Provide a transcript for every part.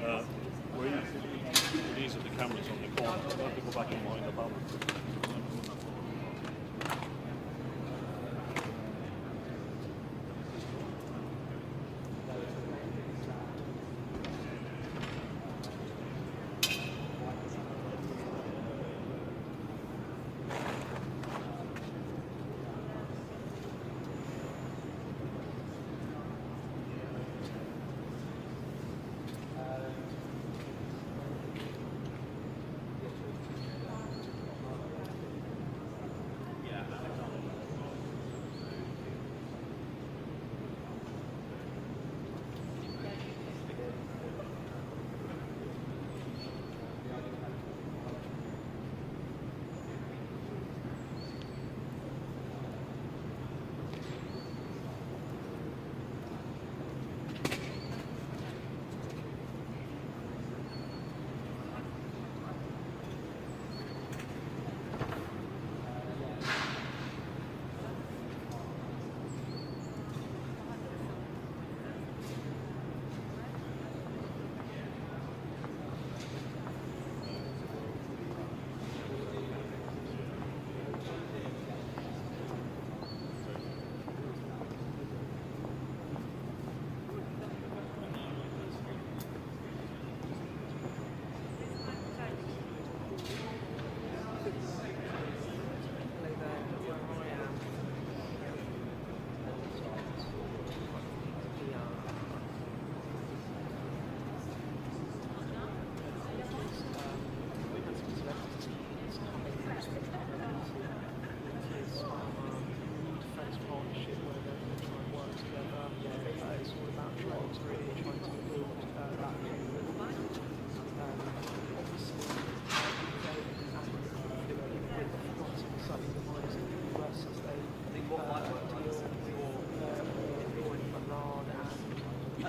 These are the cameras on the corner. I have to go back and wind up on.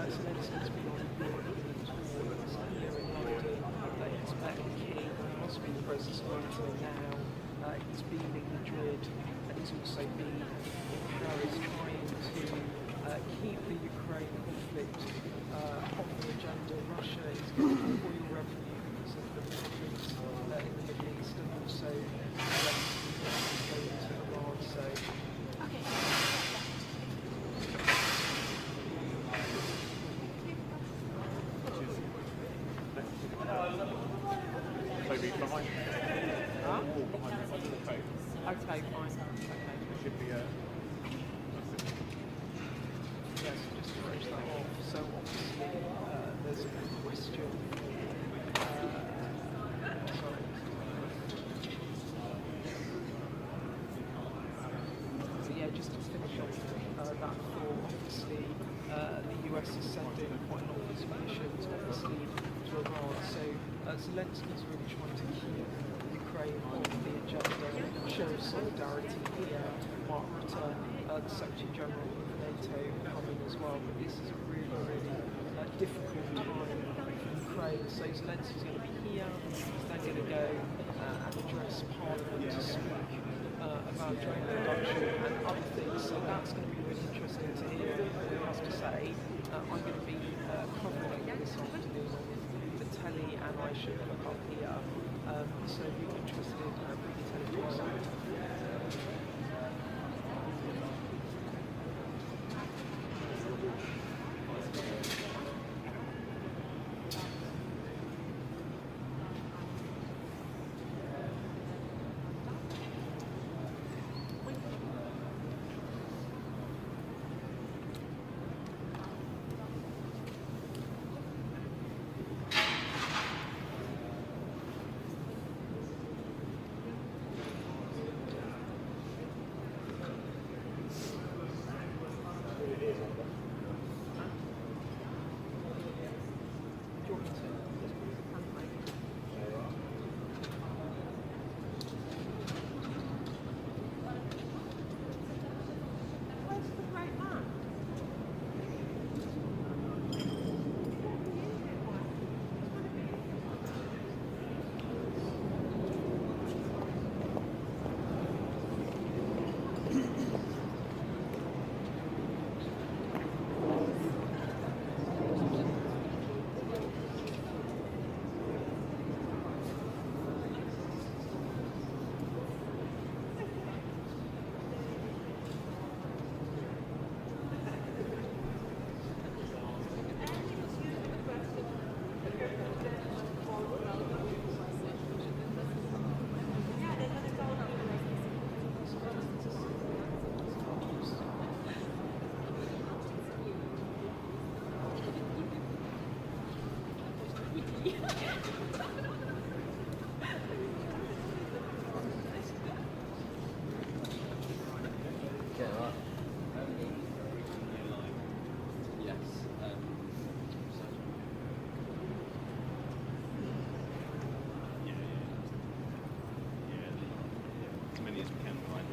Zelensky's been on the European tour here in London. They expect the king, possibly the process of entering now. He's been in Madrid and he's also been in Paris trying to keep the Ukraine conflict on the agenda. Russia is getting oil revenue because of the conflicts in the Middle East and also going to Iran. So. Behind you. Huh? Behind you. Okay, fine. Okay. It should be yes, just to finish that off. So obviously there's a question. Sorry. So yeah, just to finish off that thought, obviously the US is sending quite a lot of its munitions, obviously, to Iran. So Zelensky's really trying to keep Ukraine on the agenda and show solidarity here. Mark Rutte, the Secretary General of NATO, coming as well. But this is a really, really difficult time for Ukraine. So Zelensky's going to be here. They're going to go and address Parliament to speak about drone production and other things. So that's going to be really interesting to hear. I have to say, I'm going to be covering this afternoon on the telly, and I should look up here. So if you're interested in reading television.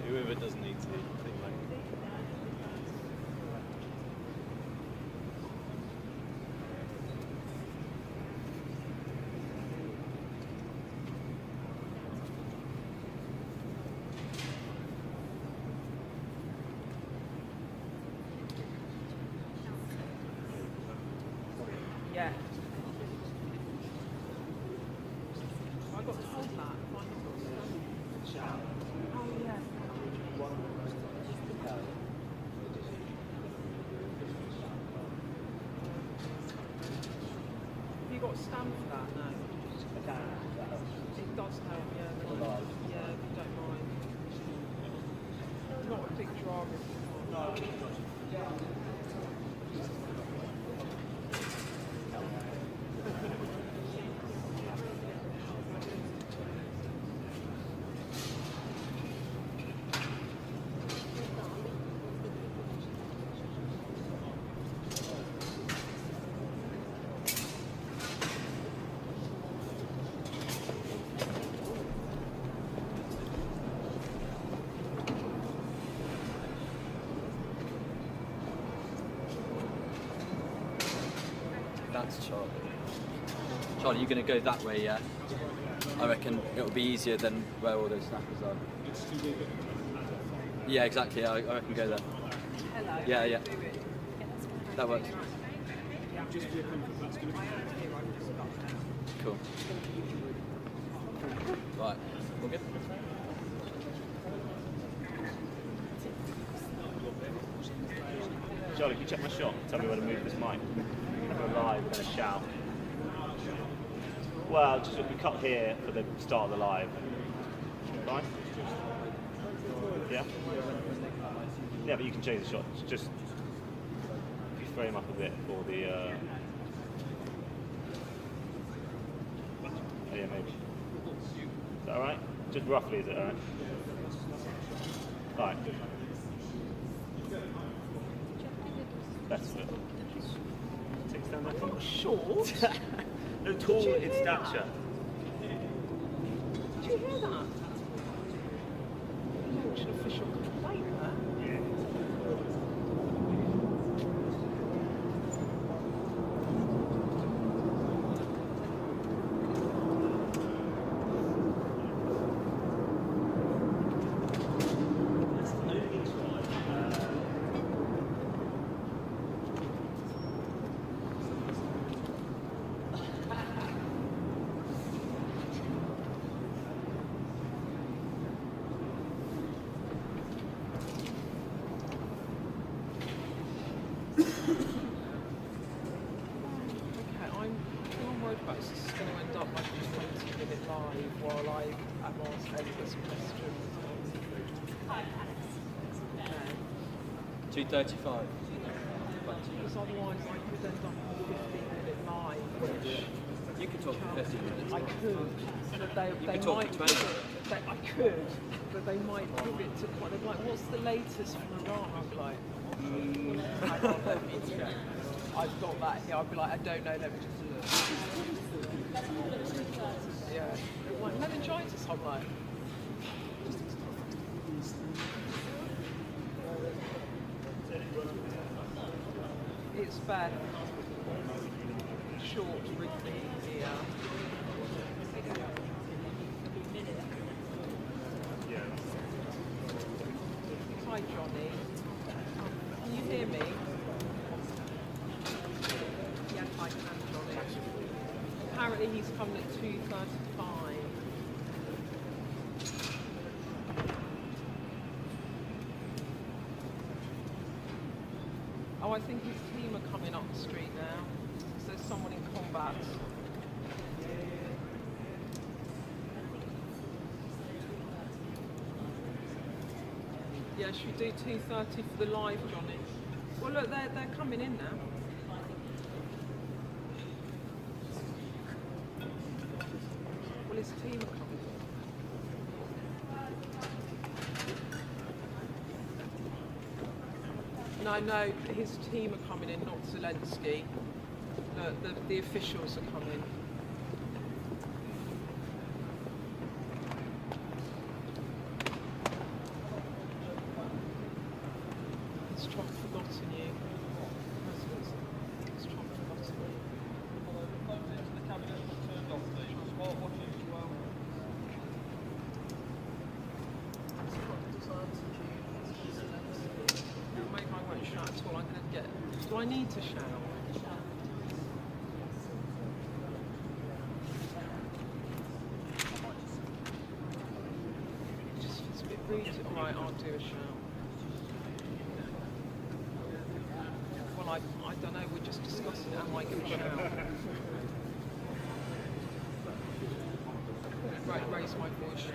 Whoever doesn't need to, I think, like. Yeah. I got told that. Oh, yeah. Have you got a stamp for that? No. It does help, yeah. Yeah, if you don't mind. Not a big drama if you can't. That's Charlie. Charlie, you're going to go that way, yeah? I reckon it'll be easier than where all those snappers are. Yeah, exactly. I reckon go there. Hello. Yeah, yeah. That works. Cool. Right. All good? Charlie, can you check my shot? Tell me where to move this mic. We're live, we're going to shout. Well, just we cut here for the start of the live. Fine? Yeah? Yeah, but you can change the shot. It's just if you frame up a bit for the oh, yeah, maybe. Is that alright? Just roughly, is it alright? Alright. That's good. Take stand back. Not short. No, tall in stature. Did you hear that? Launch an official complaint there. Yeah. While I am asked endless questions. 2:35. Because otherwise I could end up on a 15-minute live, which You could talk for 15 minutes. I could, but they could talk might for 20. I could, but they might move it to kind of like, what's the latest from Iran? I'd be like, hang on, let me check. I've got that here. I'd be like, I don't know, let me just look. Yeah. Like meningitis, I'm like. It's bad. Short, wrinkly here. Hi, Johnny. Can you hear me? Yes, I can, Johnny. Apparently he's coming at 2:35. Oh, I think his team are coming up the street now. So there's someone in combat. Yeah, should we do 2:30 for the live, Johnny? Well, look, they're coming in now. his team are coming in. No, his team are coming in, not Zelensky. The officials are coming. Has Trump forgotten you? Has Trump forgotten you? Maybe I won't shout at all. I'm going to get. Do I need to shout? It's a bit rude. Alright, I'll do a shout. Well, I don't know. We're just discussing am I going to shout? Right, raise my voice.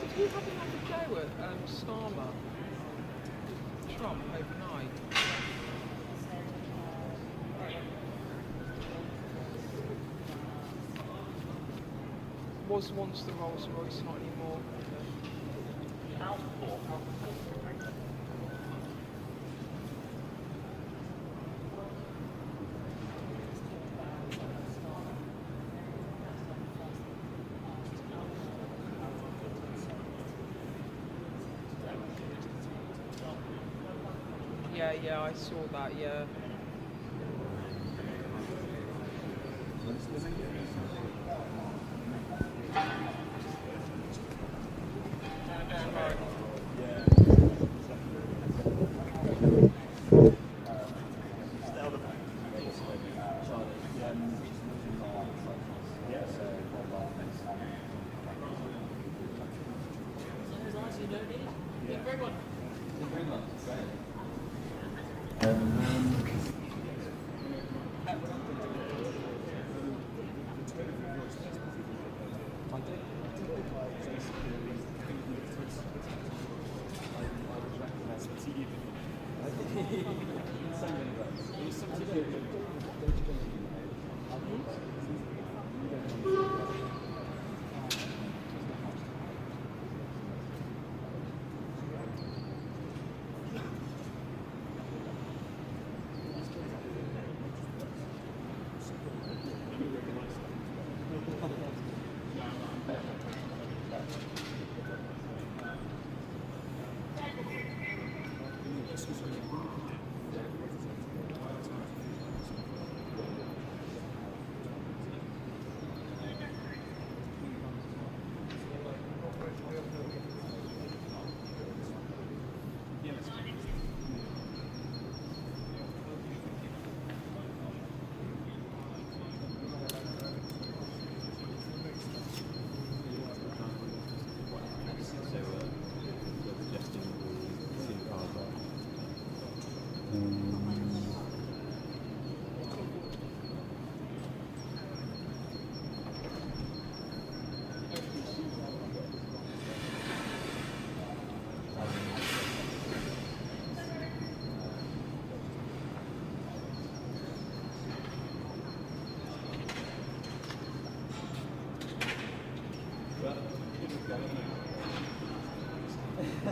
Did you have another go at Starmer, Trump overnight? Was once the Rolls Royce, not anymore. Yeah, I saw that, yeah. We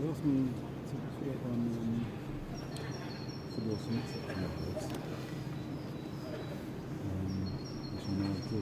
often forget on football summits at Olympics, which I now do.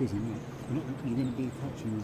Excuse me, you're going to be catching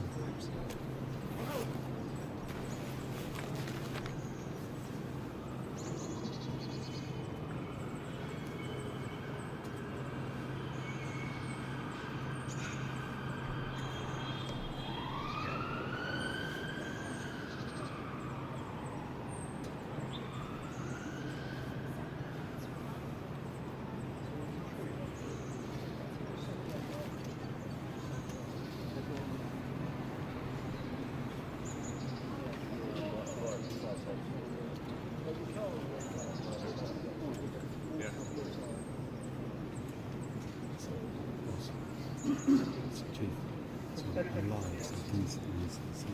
Chief, so I'm live, so I can see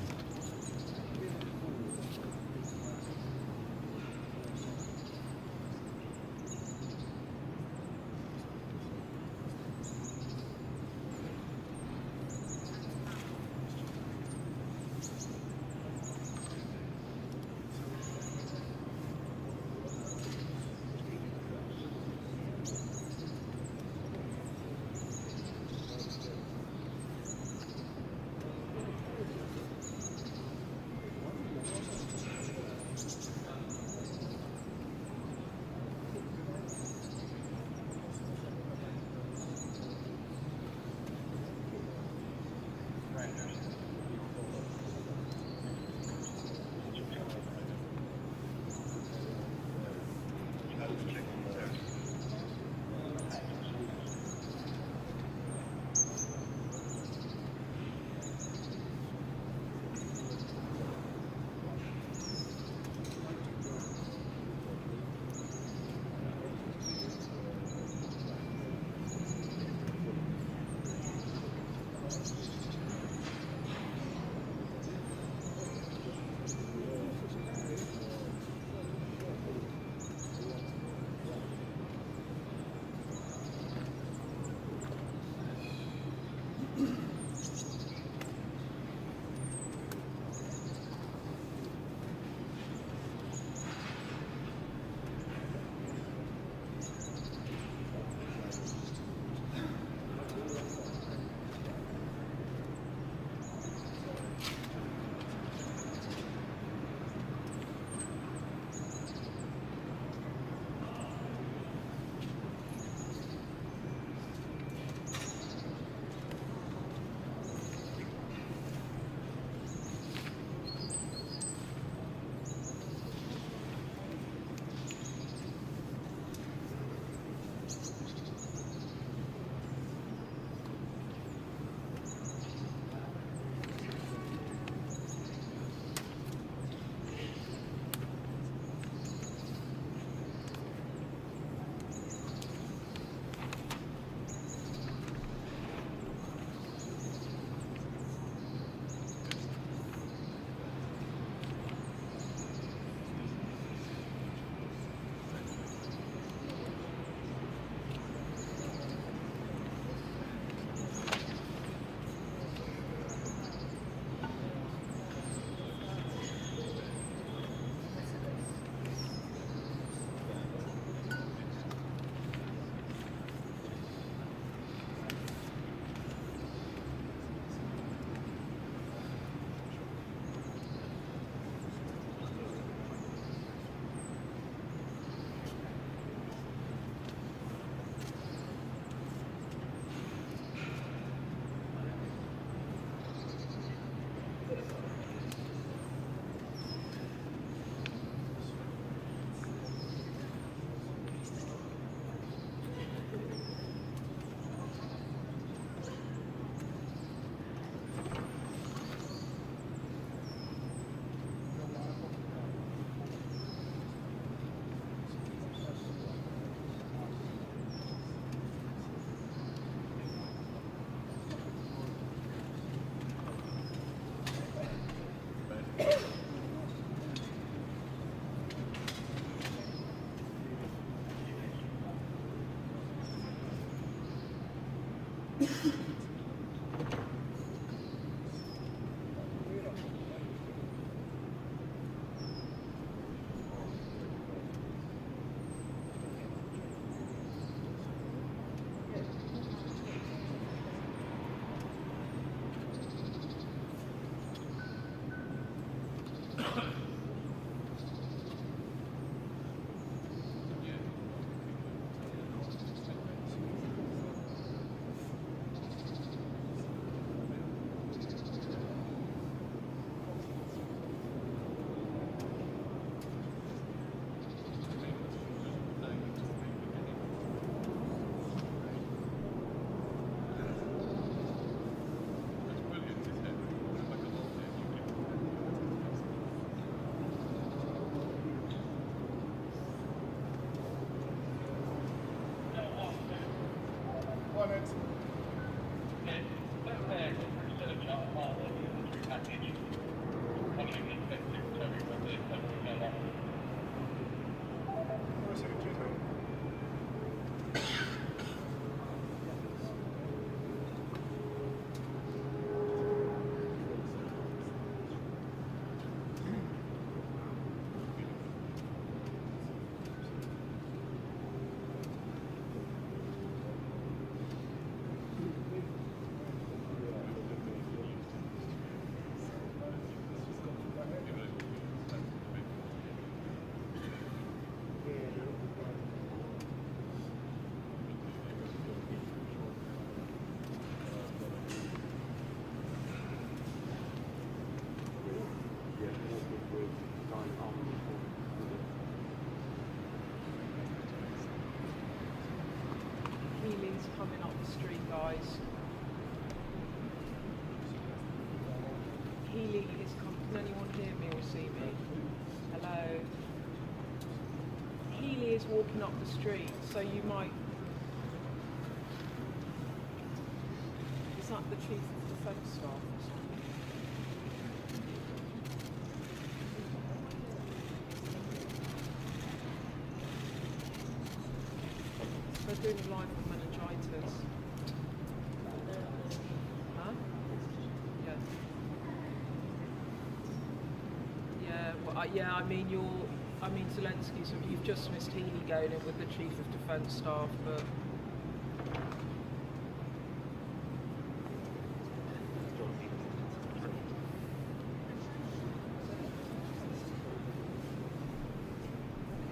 Coming up the street, guys. Healy is coming. Can anyone hear me or see me? Hello? Healy is walking up the street, so you might... Is that the Chief of Defence Staff or something? They're doing live with meningitis. Huh? Yeah. Yeah. Well, yeah. I mean, Zelensky. So you've just missed Healy going in with the Chief of Defence Staff, but.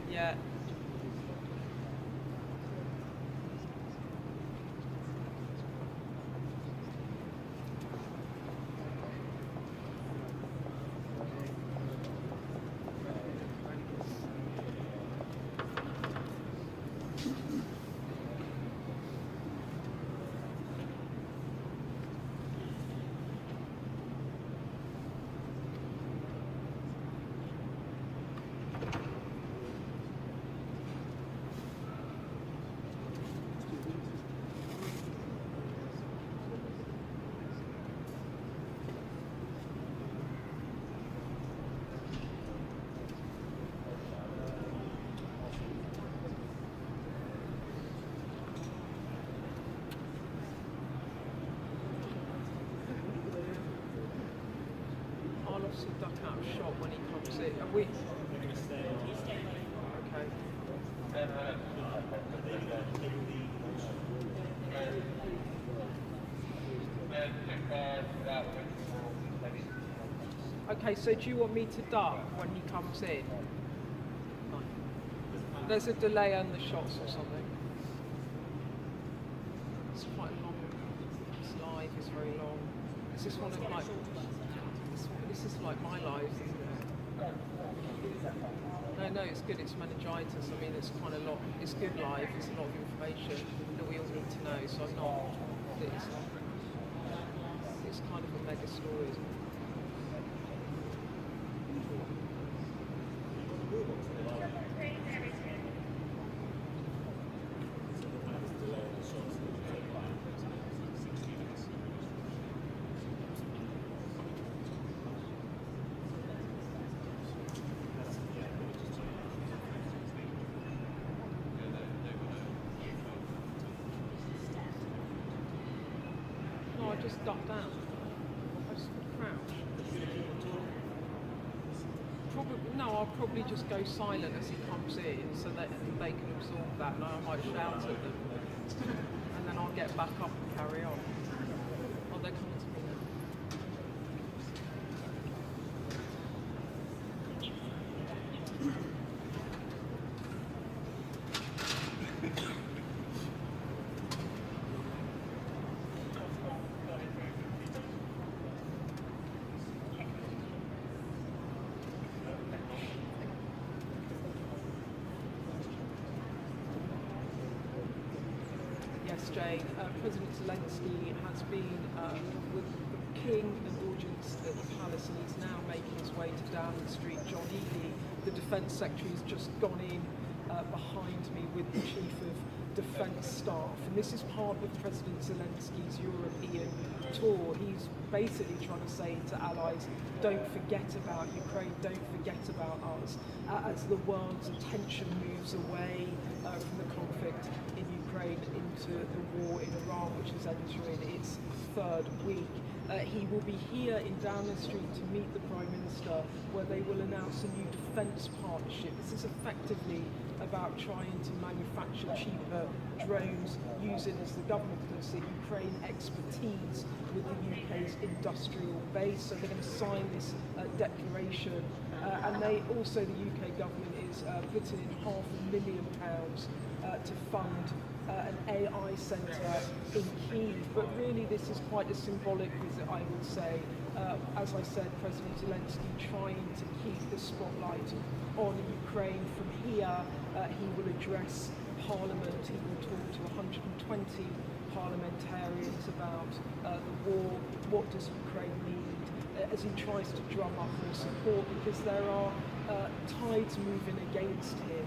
Yeah. To duck out of shot when he comes in. Are we? Okay. Okay, so do you want me to duck when he comes in? There's a delay on the shots or something. It's quite long. This live is very long. This is one of like. This is like my life, isn't it? No, it's good. It's meningitis. I mean, it's quite a lot. It's good live. It's a lot of information that we all need to know. So I'm not. It's kind of a mega story. just duck down? I just crouch? Probably, no, I'll probably just go silent as he comes in so that they can absorb that, and I might shout at them. And then I'll get back up and carry on. Oh, they're coming to me now. Yes, Jane. President Zelensky has been with the King indulgence at the palace, and he's now making his way to Downing Street. John Ely, the Defence Secretary, has just gone in behind me with the Chief of Defence Staff, and this is part of President Zelensky's European tour. He's basically trying to say to allies, don't forget about Ukraine, don't forget about us, as the world's attention moves away from the conflict in Ukraine into the war in Iran, which is entering its third week. He will be here in Downing Street to meet the Prime Minister, where they will announce a new defence partnership. This is effectively about trying to manufacture cheaper drones, using, as the government puts it, Ukraine expertise with the UK's industrial base. So they're going to sign this declaration, and they also, the UK government is putting in £500,000 to fund an AI centre in Kyiv. But really this is quite a symbolic visit, I would say. As I said, President Zelensky trying to keep the spotlight on Ukraine. From here, he will address Parliament. He will talk to 120 parliamentarians about the war. What does Ukraine need? As he tries to drum up more support, because there are tides moving against him.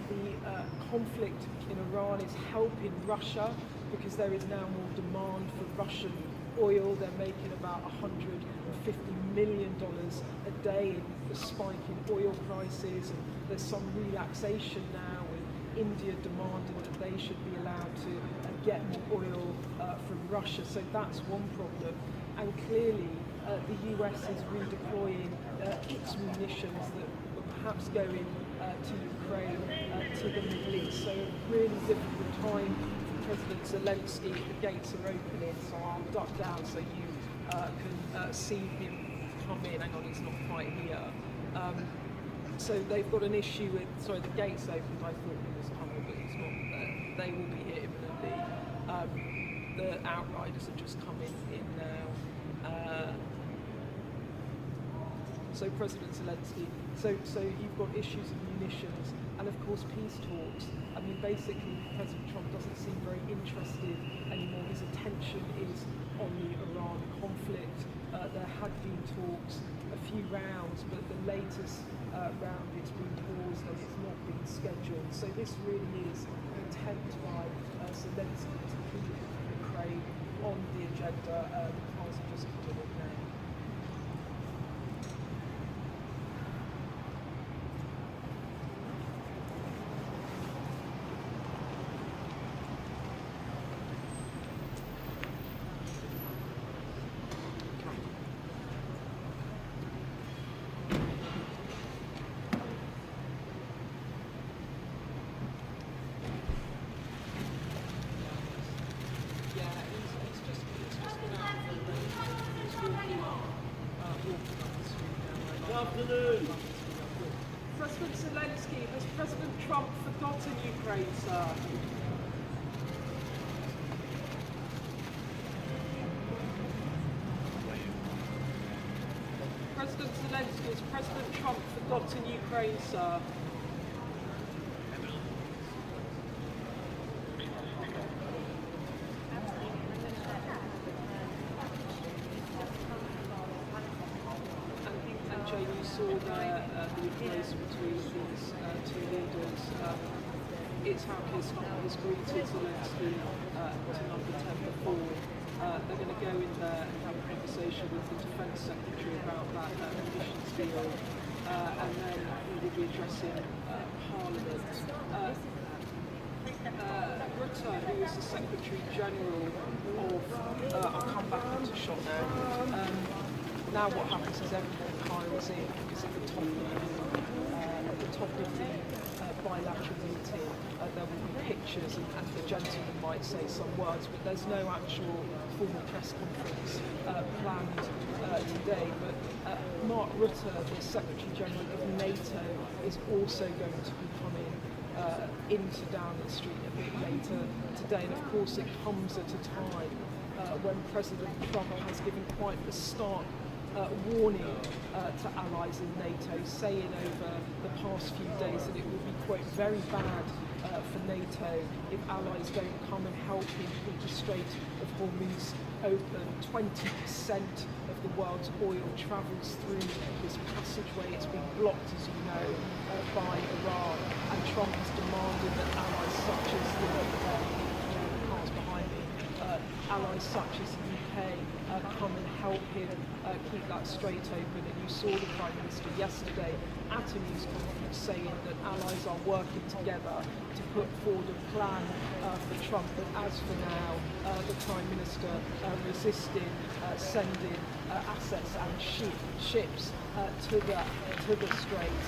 The conflict in Iran is helping Russia, because there is now more demand for Russian oil. They're making about $150 million a day in the spike in oil prices, and there's some relaxation now with India demanding that they should be allowed to get more oil from Russia. So that's one problem. And clearly the US is redeploying its munitions that were perhaps going to Ukraine, to the Middle East. So a really difficult time for President Zelensky. The gates are opening, so I'll duck down so you can see him come in. Hang on, he's not quite here. So they've got an issue with, sorry, the gates opened, I thought he was coming, but he's not there. They will be here imminently. The outriders are just coming in now. So President Zelensky, so you've got issues of munitions and of course peace talks. I mean, basically President Trump doesn't seem very interested anymore. His attention is on the Iran conflict. There had been talks, a few rounds, but the latest round it's been paused and it's not been scheduled. So this really is an attempt by Zelensky to keep Ukraine on the agenda. Cars are just coming in now. President Zelensky, has President Trump forgotten Ukraine, sir? President Zelensky, has President Trump forgotten Ukraine, sir? You saw there the embrace between these two leaders. It's how Keir Starmer has greeted Zelensky to number 10 before. They're going to go in there and have a conversation with the Defence Secretary about that emissions deal, and then he will be addressing Parliament. Rutte Rutte, who is the Secretary General of, I'll come back into shot now. Now what happens is everyone piles in because at the top of the bilateral meeting there will be pictures and the gentleman might say some words, but there's no actual formal press conference planned today. But Mark Rutte, the Secretary General of NATO, is also going to be coming into Downing Street a bit later today, and of course it comes at a time when President Trump has given quite a stark warning to allies in NATO, saying over the past few days that it will be, quote, very bad for NATO if allies don't come and help him keep the Strait of Hormuz open. 20% of the world's oil travels through this passageway. It's been blocked, as you know, by Iran, and Trump has demanded that allies such as the cars behind me, allies such as the UK come and help him keep that strait open. And you saw the Prime Minister yesterday at a news conference saying that allies are working together to put forward a plan for Trump. But as for now, the Prime Minister resisting sending assets and ships to the strait,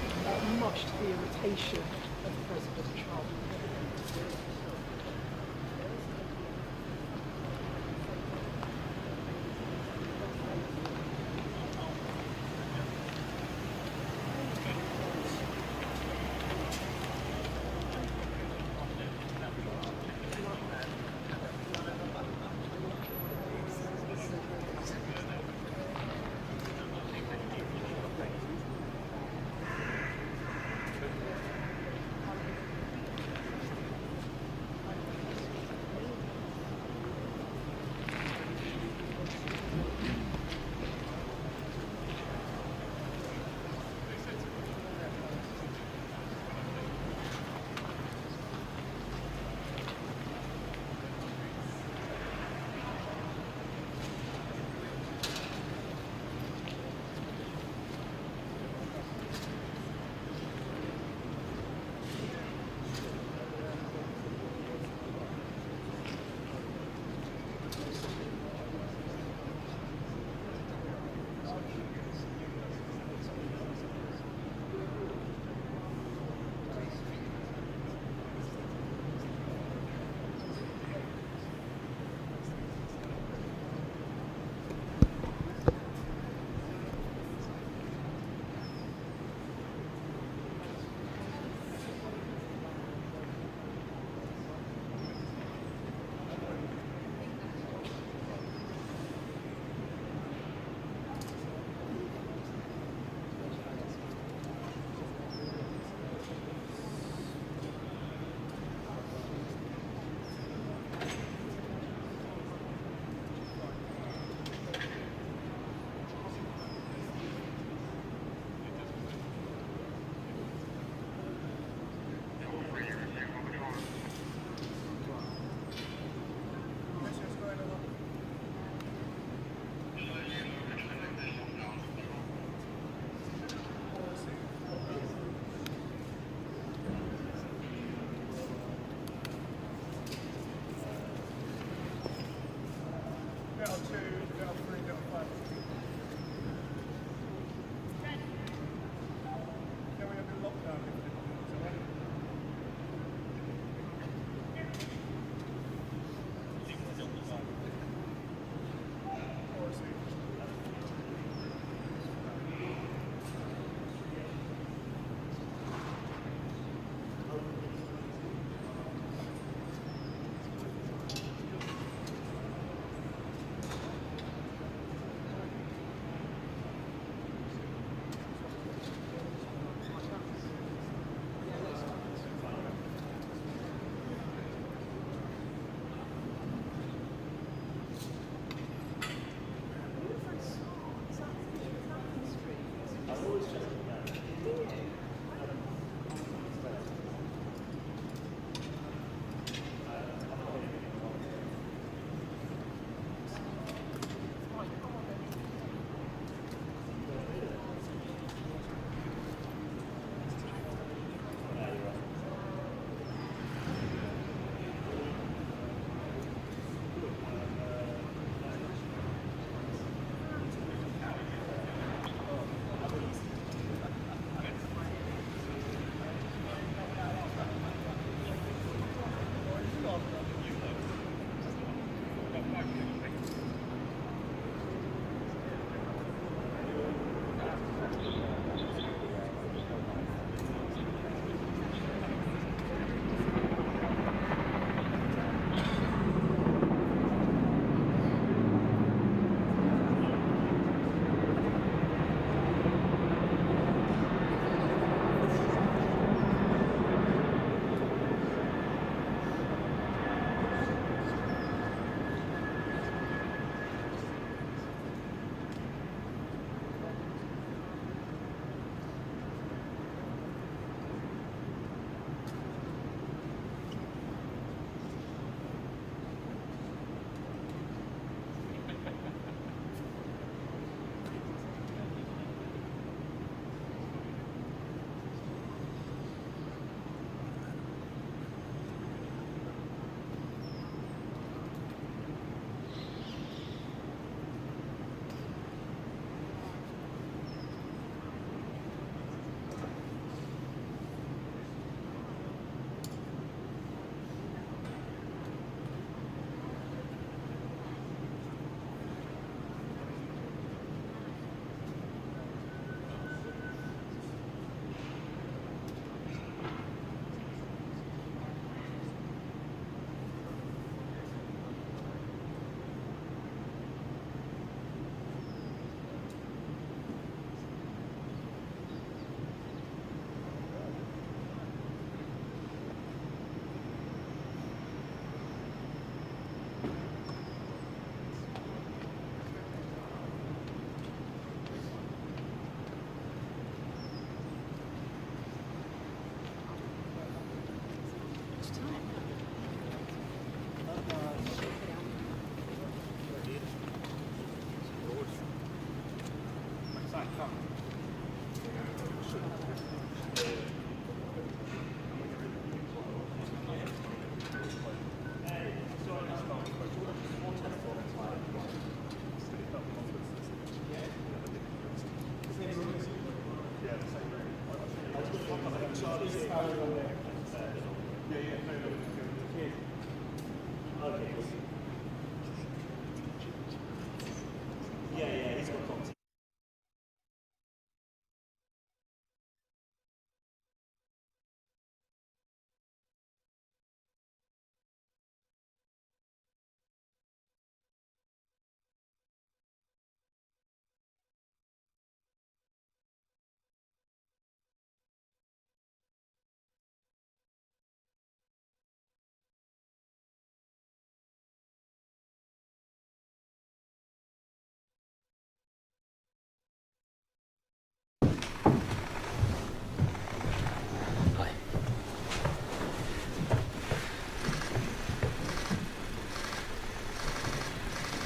much to the irritation of President Trump.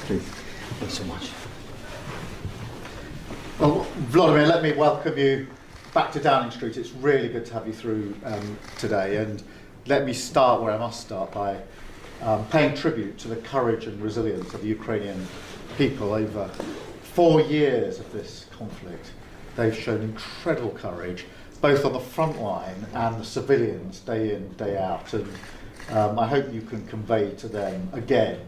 Please. Thanks so much. Well, Vladimir, let me welcome you back to Downing Street. It's really good to have you through today, and let me start where I must start by paying tribute to the courage and resilience of the Ukrainian people. Over 4 years of this conflict, they've shown incredible courage, both on the front line and the civilians, day in, day out. And I hope you can convey to them again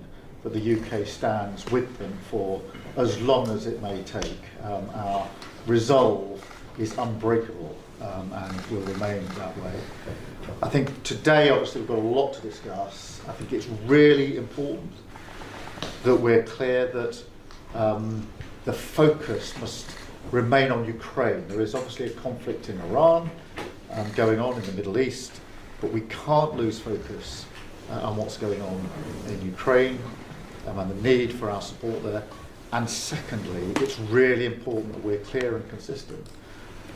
that the UK stands with them for as long as it may take. Our resolve is unbreakable and will remain that way. I think today, obviously, we've got a lot to discuss. I think it's really important that we're clear that the focus must remain on Ukraine. There is obviously a conflict in Iran going on in the Middle East, but we can't lose focus on what's going on in Ukraine and the need for our support there. And secondly, it's really important that we're clear and consistent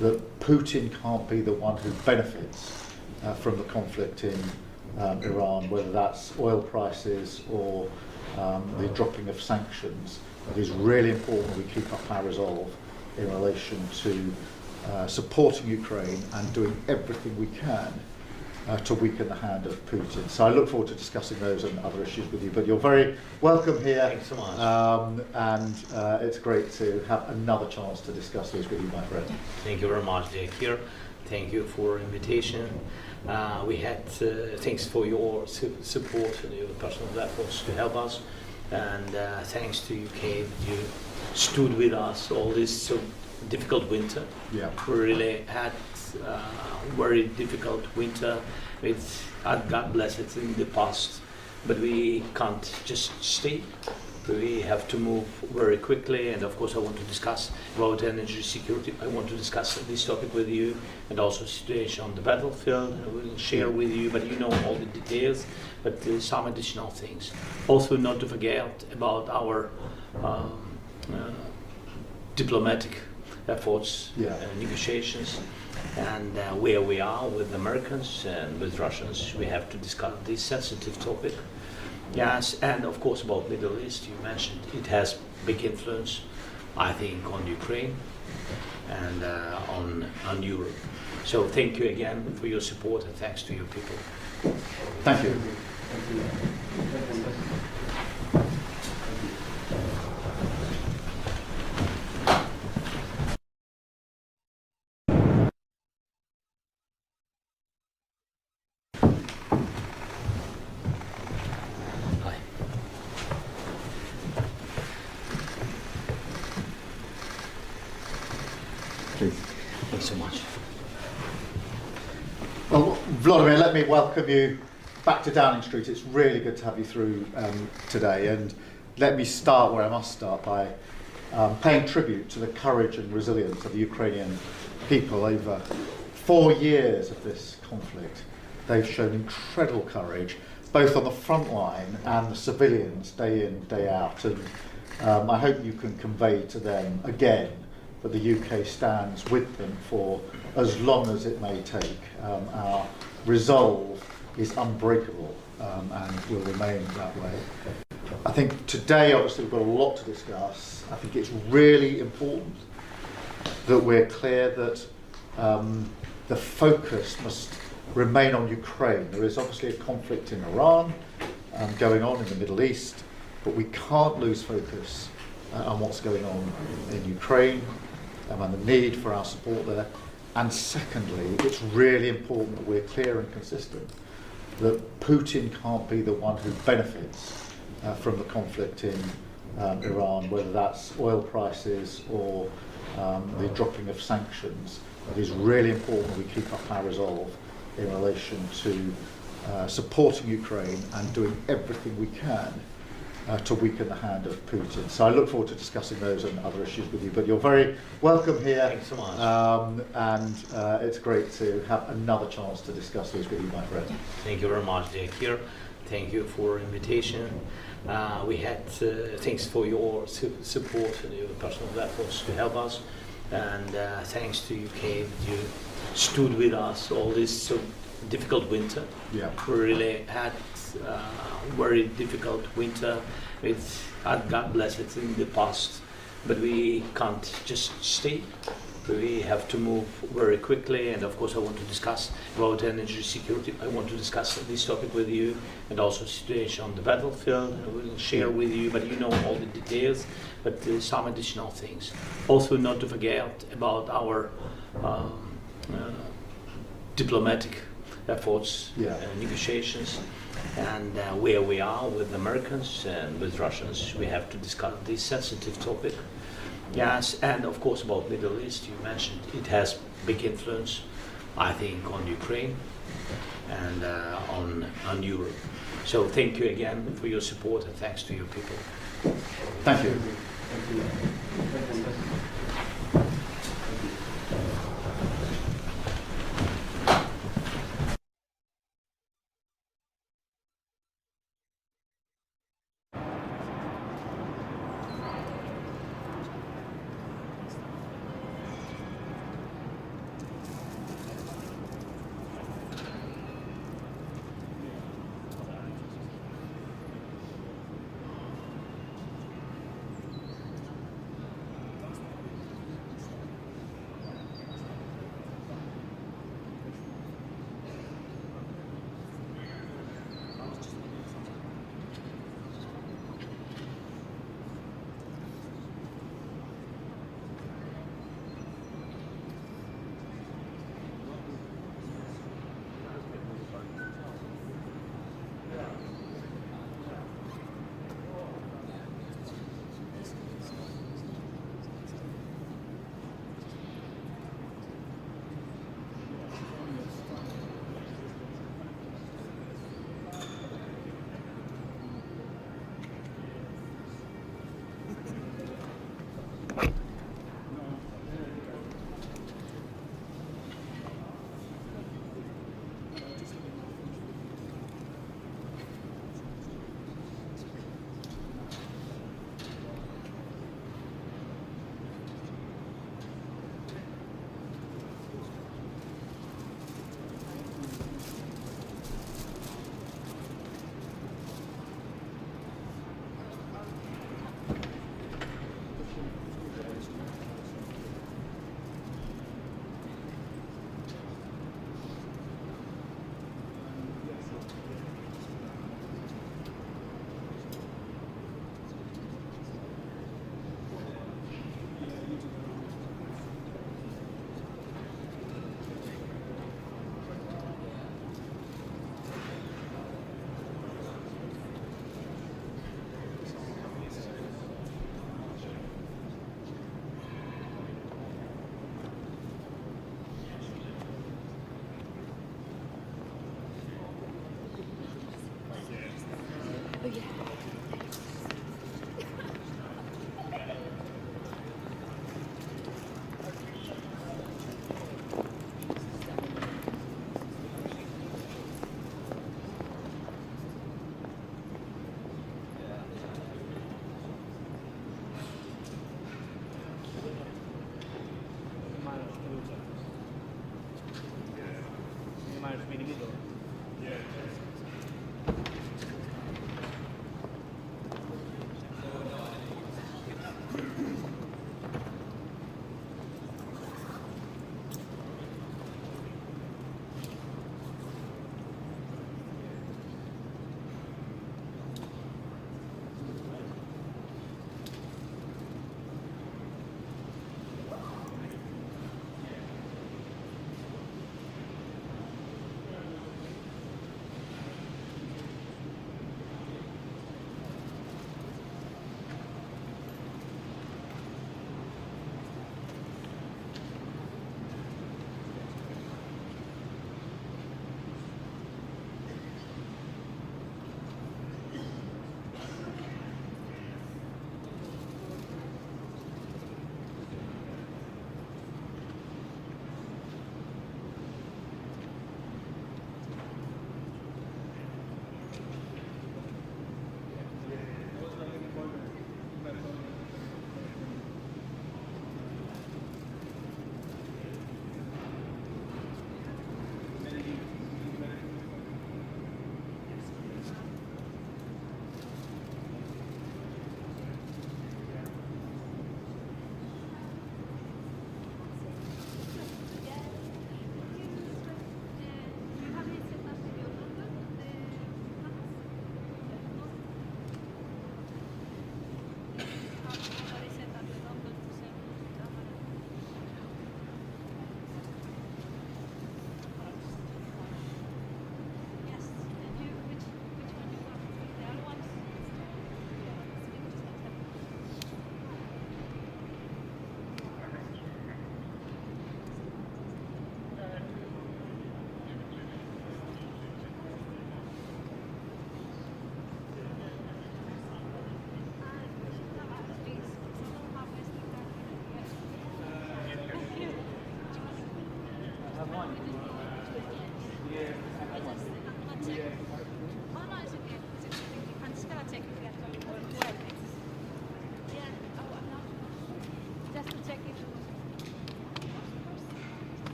that Putin can't be the one who benefits from the conflict in Iran, whether that's oil prices or the dropping of sanctions. It is really important that we keep up our resolve in relation to supporting Ukraine and doing everything we can to weaken the hand of Putin. So I look forward to discussing those and other issues with you. But you're very welcome here. Thanks so much. And it's great to have another chance to discuss these with you, my friend. Thank you very much, dear Keir. Thank you for invitation. We had thanks for your support and your personal efforts to help us. And thanks to UK that you stood with us all this so difficult winter. Yeah. We really had very difficult winter with God bless it in the past, but we can't just stay. We have to move very quickly, and of course I want to discuss about energy security. I want to discuss this topic with you, and also situation on the battlefield. I will share with you, but you know all the details, but some additional things. Also not to forget about our diplomatic efforts, negotiations, and where we are with the Americans and with Russians. We have to discuss this sensitive topic. Yes, and of course about Middle East, you mentioned it has big influence, I think, on Ukraine and on Europe. So thank you again for your support, and thanks to your people. Thank you. Please. Thanks so much. Well, Vladimir, let me welcome you back to Downing Street. It's really good to have you through today, and let me start where I must start by paying tribute to the courage and resilience of the Ukrainian people. Over 4 years of this conflict, they've shown incredible courage, both on the front line and the civilians, day in, day out. And I hope you can convey to them again that the UK stands with them for as long as it may take. Our resolve is unbreakable and will remain that way. I think today, obviously, we've got a lot to discuss. I think it's really important that we're clear that the focus must remain on Ukraine. There is obviously a conflict in Iran going on in the Middle East, but we can't lose focus on what's going on in Ukraine and the need for our support there. And secondly, it's really important that we're clear and consistent that Putin can't be the one who benefits from the conflict in Iran, whether that's oil prices or the dropping of sanctions. It is really important that we keep up our resolve in relation to supporting Ukraine and doing everything we can to weaken the hand of Putin. So I look forward to discussing those and other issues with you. But you're very welcome here. Thanks so much. And it's great to have another chance to discuss these with you, my friend. Thank you very much, dear Keir. Thank you for invitation. We had thanks for your support and your personal efforts to help us. And thanks to UK that you stood with us all this so difficult winter. Yeah. We really had very difficult winter. God bless it in the past, but we can't just stay. We have to move very quickly, and of course I want to discuss about energy security. I want to discuss this topic with you, and also situation on the battlefield. I will share with you, but you know all the details, but some additional things. Also not to forget about our diplomatic efforts, negotiations, and where we are with the Americans and with Russians. We have to discuss this sensitive topic. Yes, and of course about Middle East, you mentioned it has big influence, I think, on Ukraine and on Europe. So thank you again for your support, and thanks to your people. Thank you.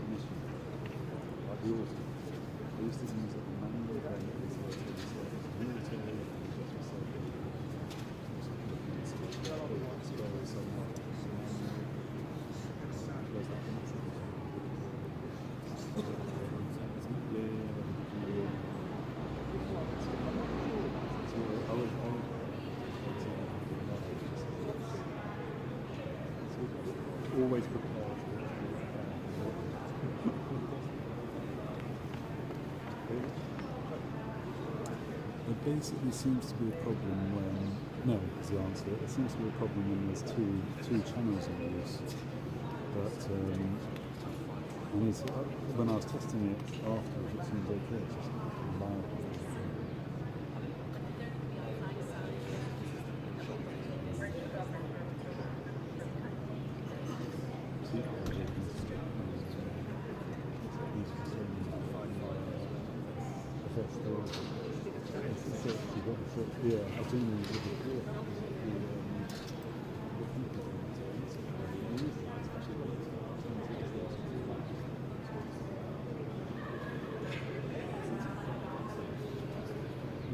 definition. Like the autumn. They used to use it in manual way, military, always prepared. There basically seems to be a problem when, no is the answer, there seems to be a problem when there's two channels in use. But when I was testing it afterwards, it seemed okay, it's just loud. Yeah, I genuinely would agree.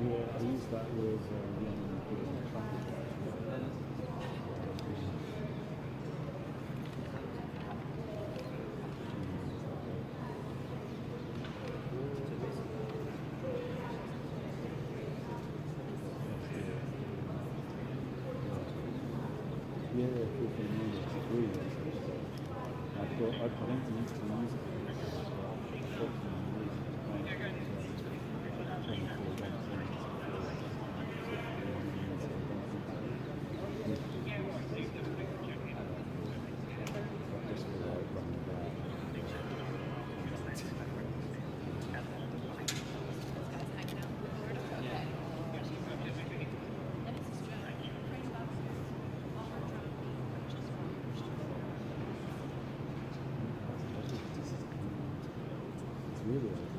Yeah, I use that with yeah, 15 minutes, 3 minutes. I don't think to use it. Really?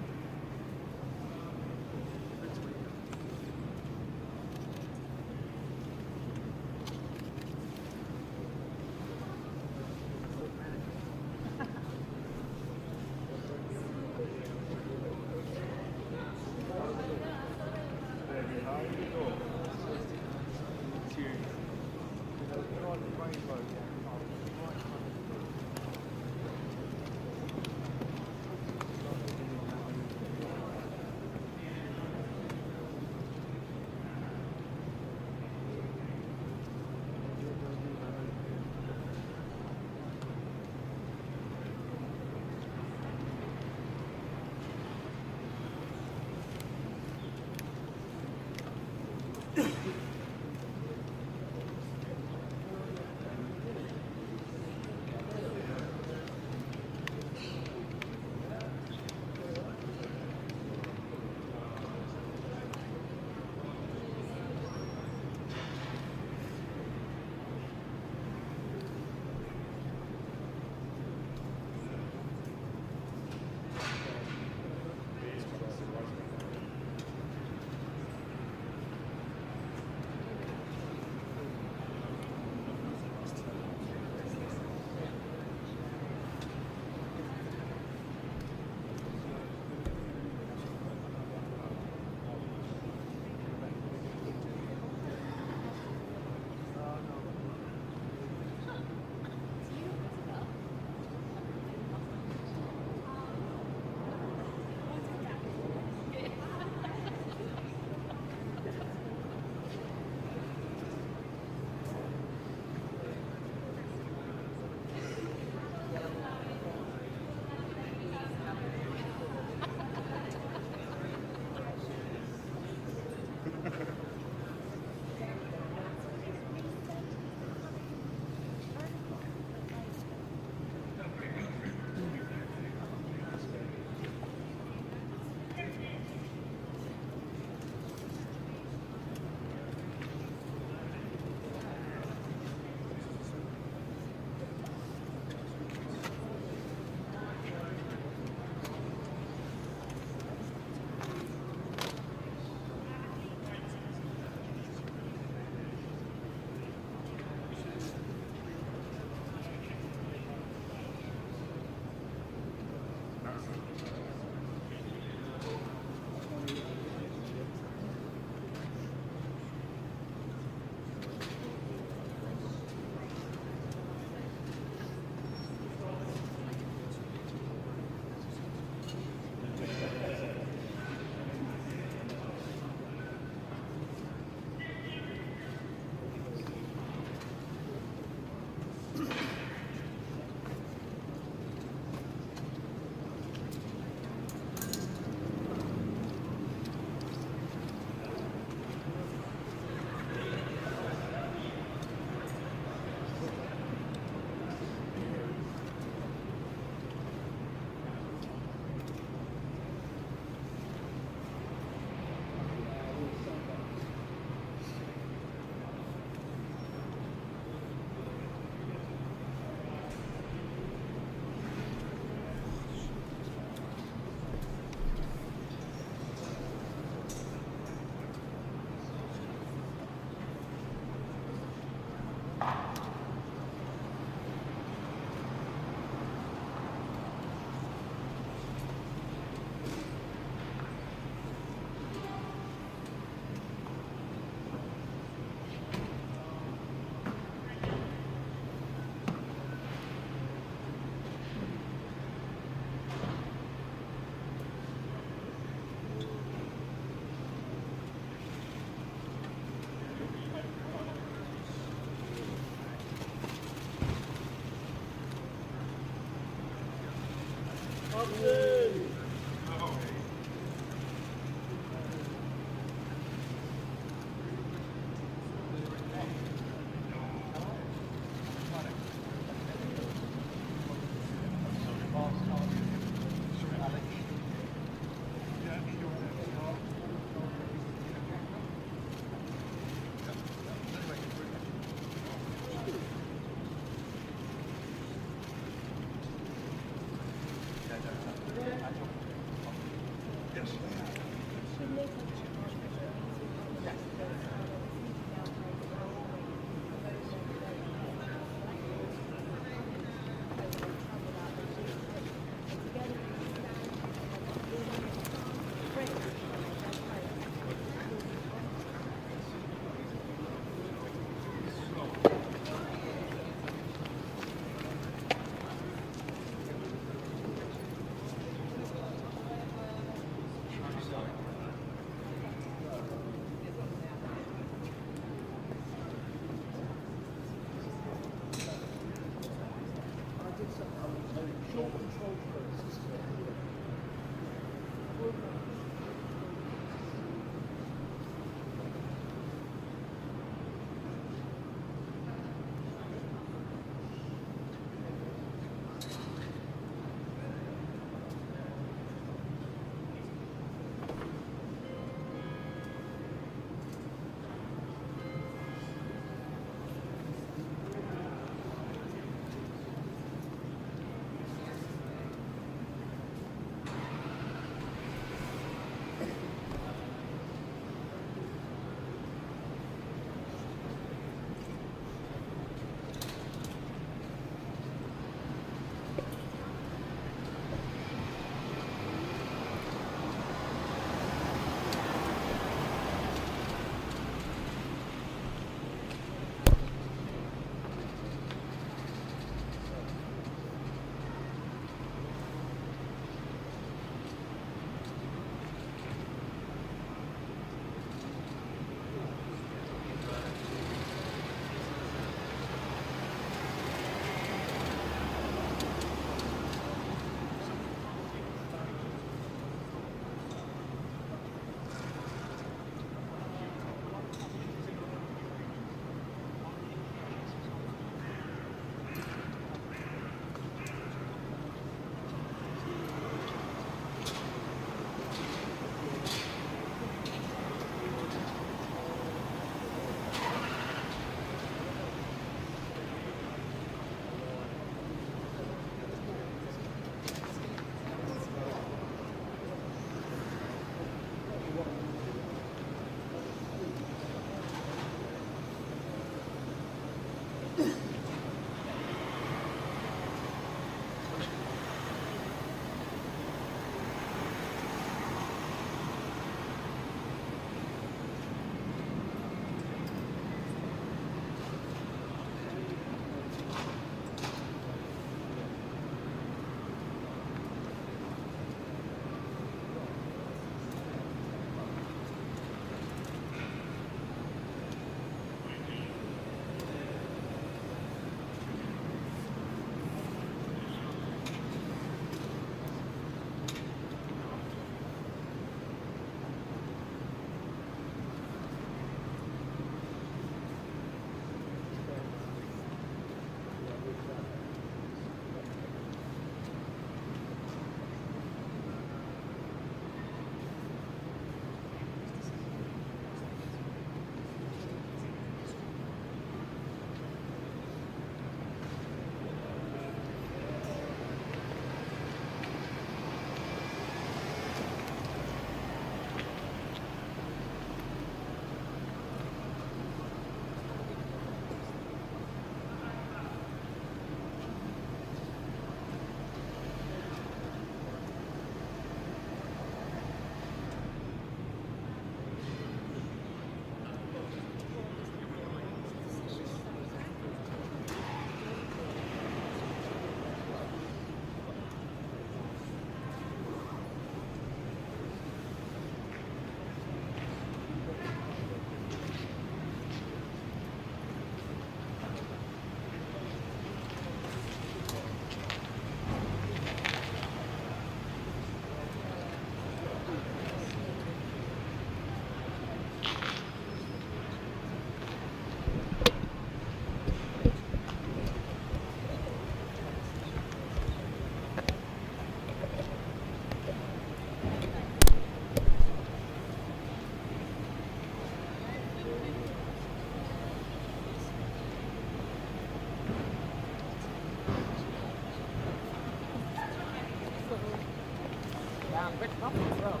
red carpet as well.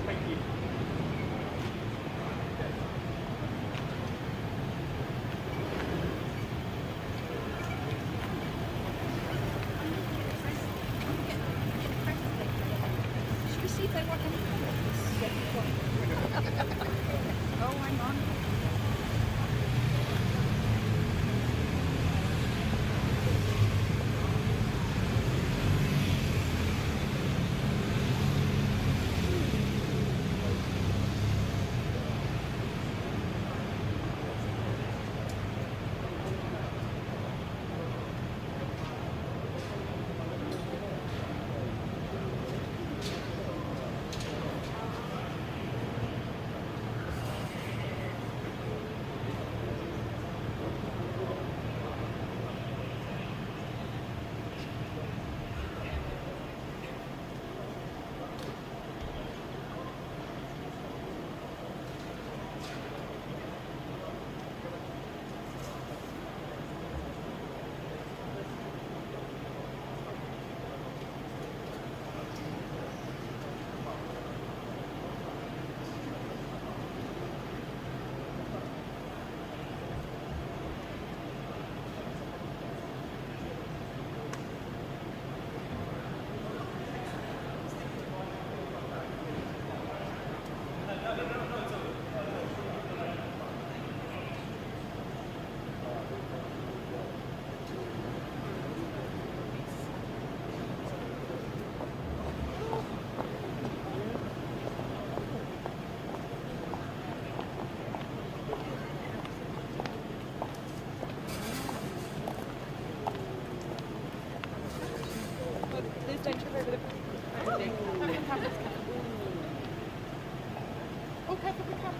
Thank you. Should we see if they want any comments? Oh, hang on. Don't trip over the thing. Oh, careful with the camera.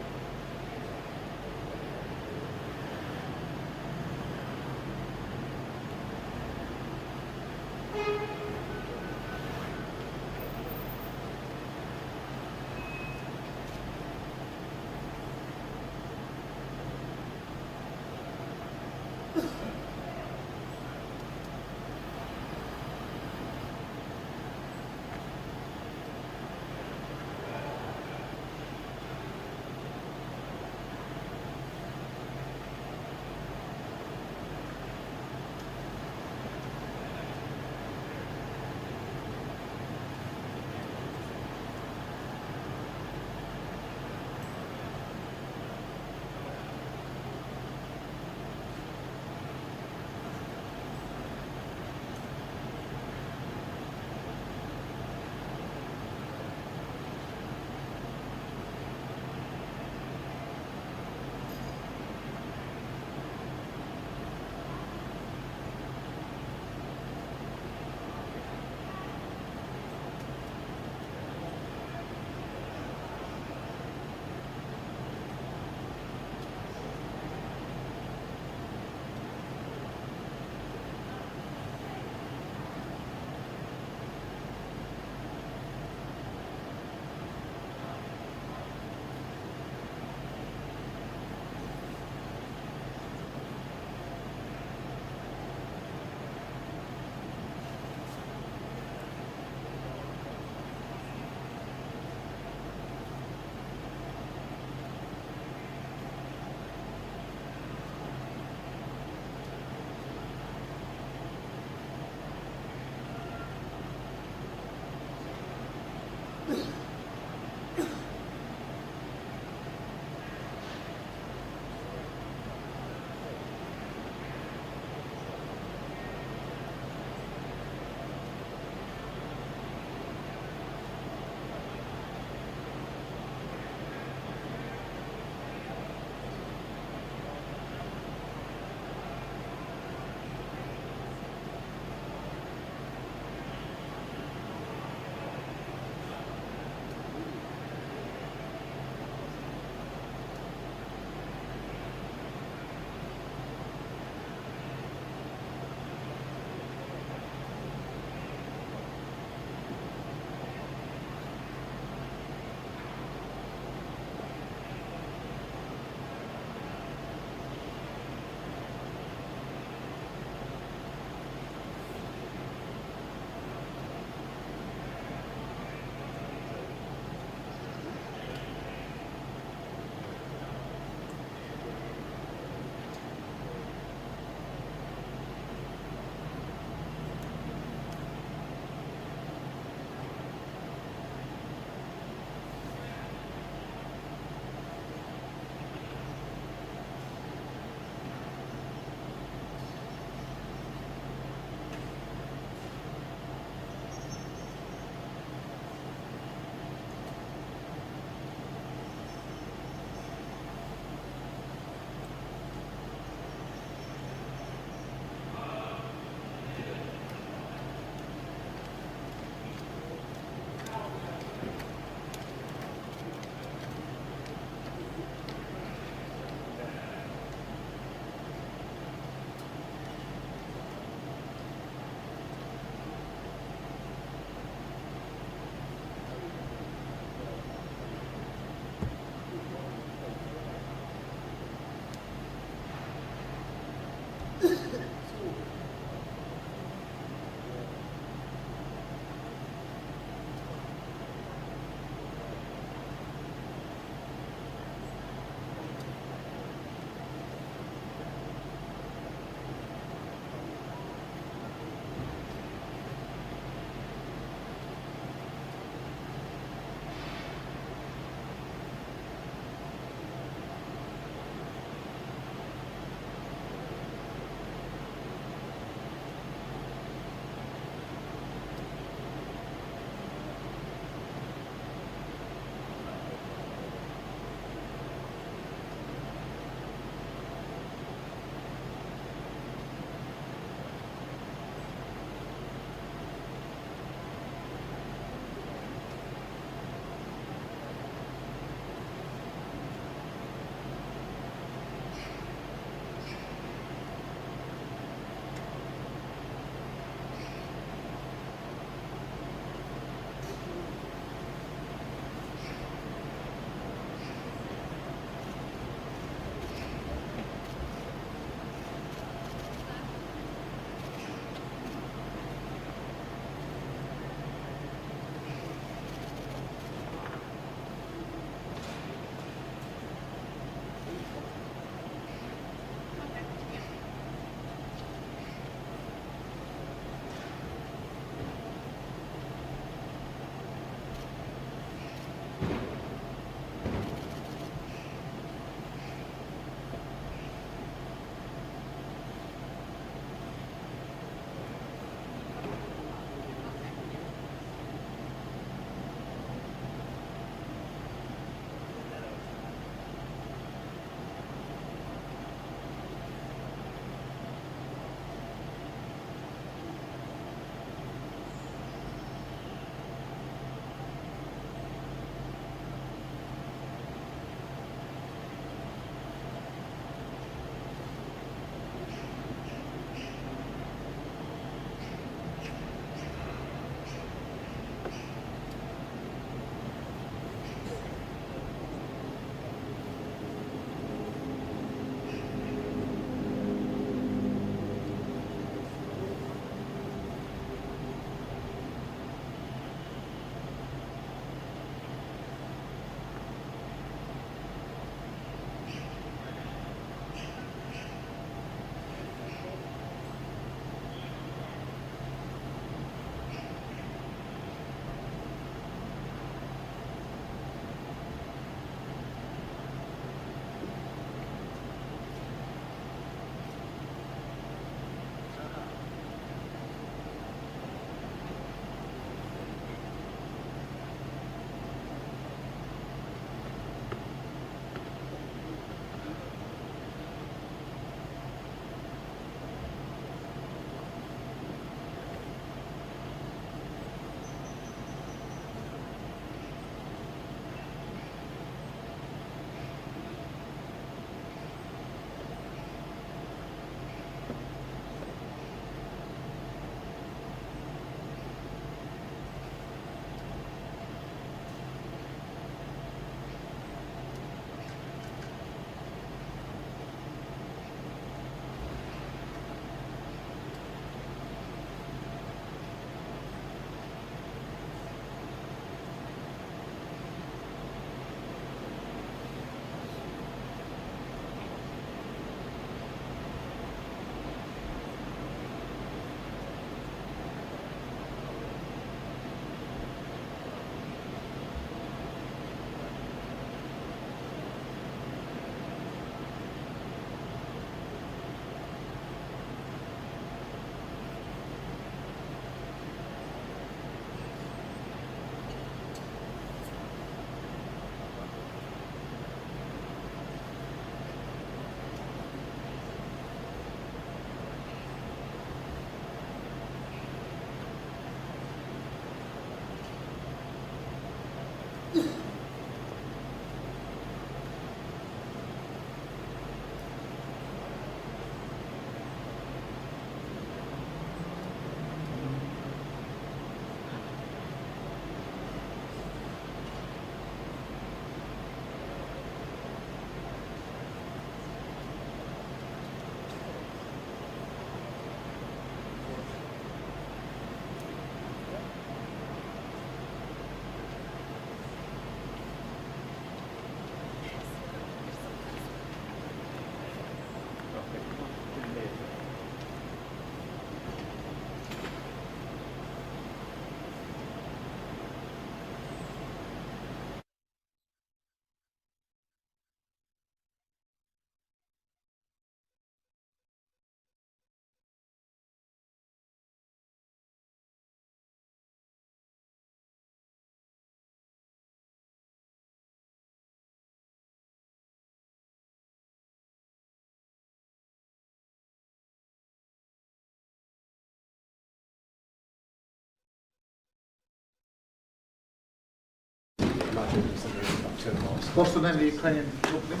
What's the name of the Ukrainian company?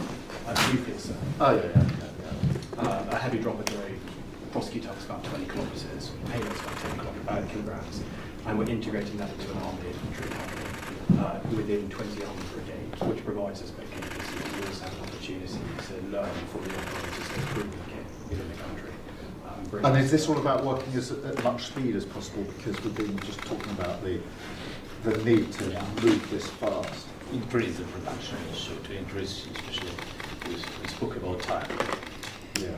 Nuclear, sir. Oh, yeah. A heavy drop of grade. Prosecutor was about 20 kilometres, payload was about 10 kilograms, and we're integrating that into an armed infantry company within 20 armed brigades, which provides us both capability and we also have an opportunity to learn from the operators that improve the kit within the country. And is this all about working at much speed as possible, because we've been just talking about the need to move this fast? Increase the production, so to increase, especially we spoke about time. Yeah.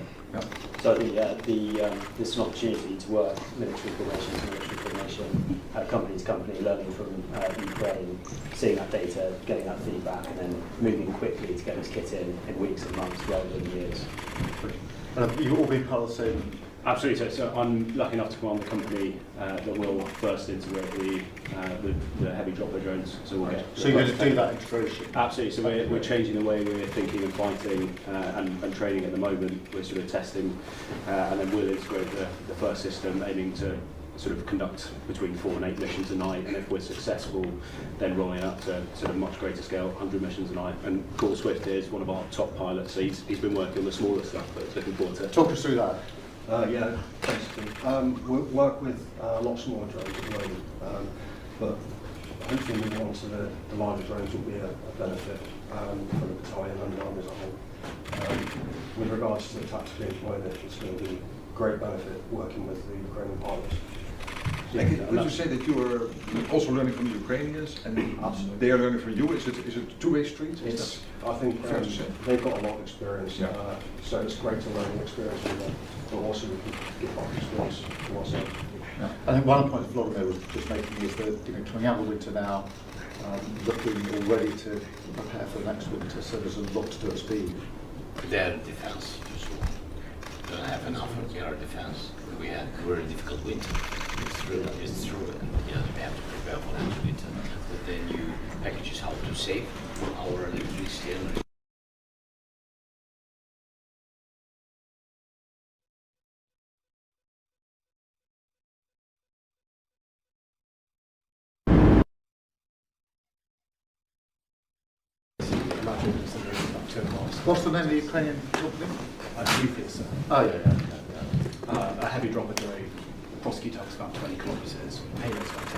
So I think this is an opportunity to work military formation to military formation, company to company, learning from Ukraine, seeing that data, getting that feedback, and then moving quickly to get this kit in weeks and months rather than years. You've all been part of the same. Absolutely. So I'm lucky enough to command the company that will first integrate the heavy dropper drones. So we'll get. So you're going to do that integration? Absolutely. So we're changing the way we're thinking and fighting and training at the moment. We're sort of testing, and then we'll integrate the first system, aiming to sort of conduct between 4 and 8 missions a night, and if we're successful, then rolling out to sort of much greater scale, 100 missions a night. And Paul Swift is one of our top pilots. So he's been working on the smaller stuff, but looking forward to. Talk us through that. Yeah, basically. We work with a lot smaller drones at the moment, but hopefully moving on to the larger drones will be a benefit for the battalion and the army as a whole. With regards to the tactical employment, it's going to be great benefit working with the Ukrainian pilots. Would you say that you are also learning from the Ukrainians and they are learning from you? Is it a two-way street? I think fair to say? they've got a lot of experience, so it's great to learn experience from them, but also we can give our experience to ourselves. I think one point Vladimir was just making is that coming out of the winter now, looking already to prepare for the next winter, so there's a lot to do at speed. Their defense, we don't have enough of air defense. We had a very difficult winter. It's true, and we have to prepare for that winter. But the new packages help to save our electricity and What's the name of the Ukrainian company? Nuclear, sir. Oh, yeah. A heavy drop of grade. Prosecutor was about 20 kilometres, payload was about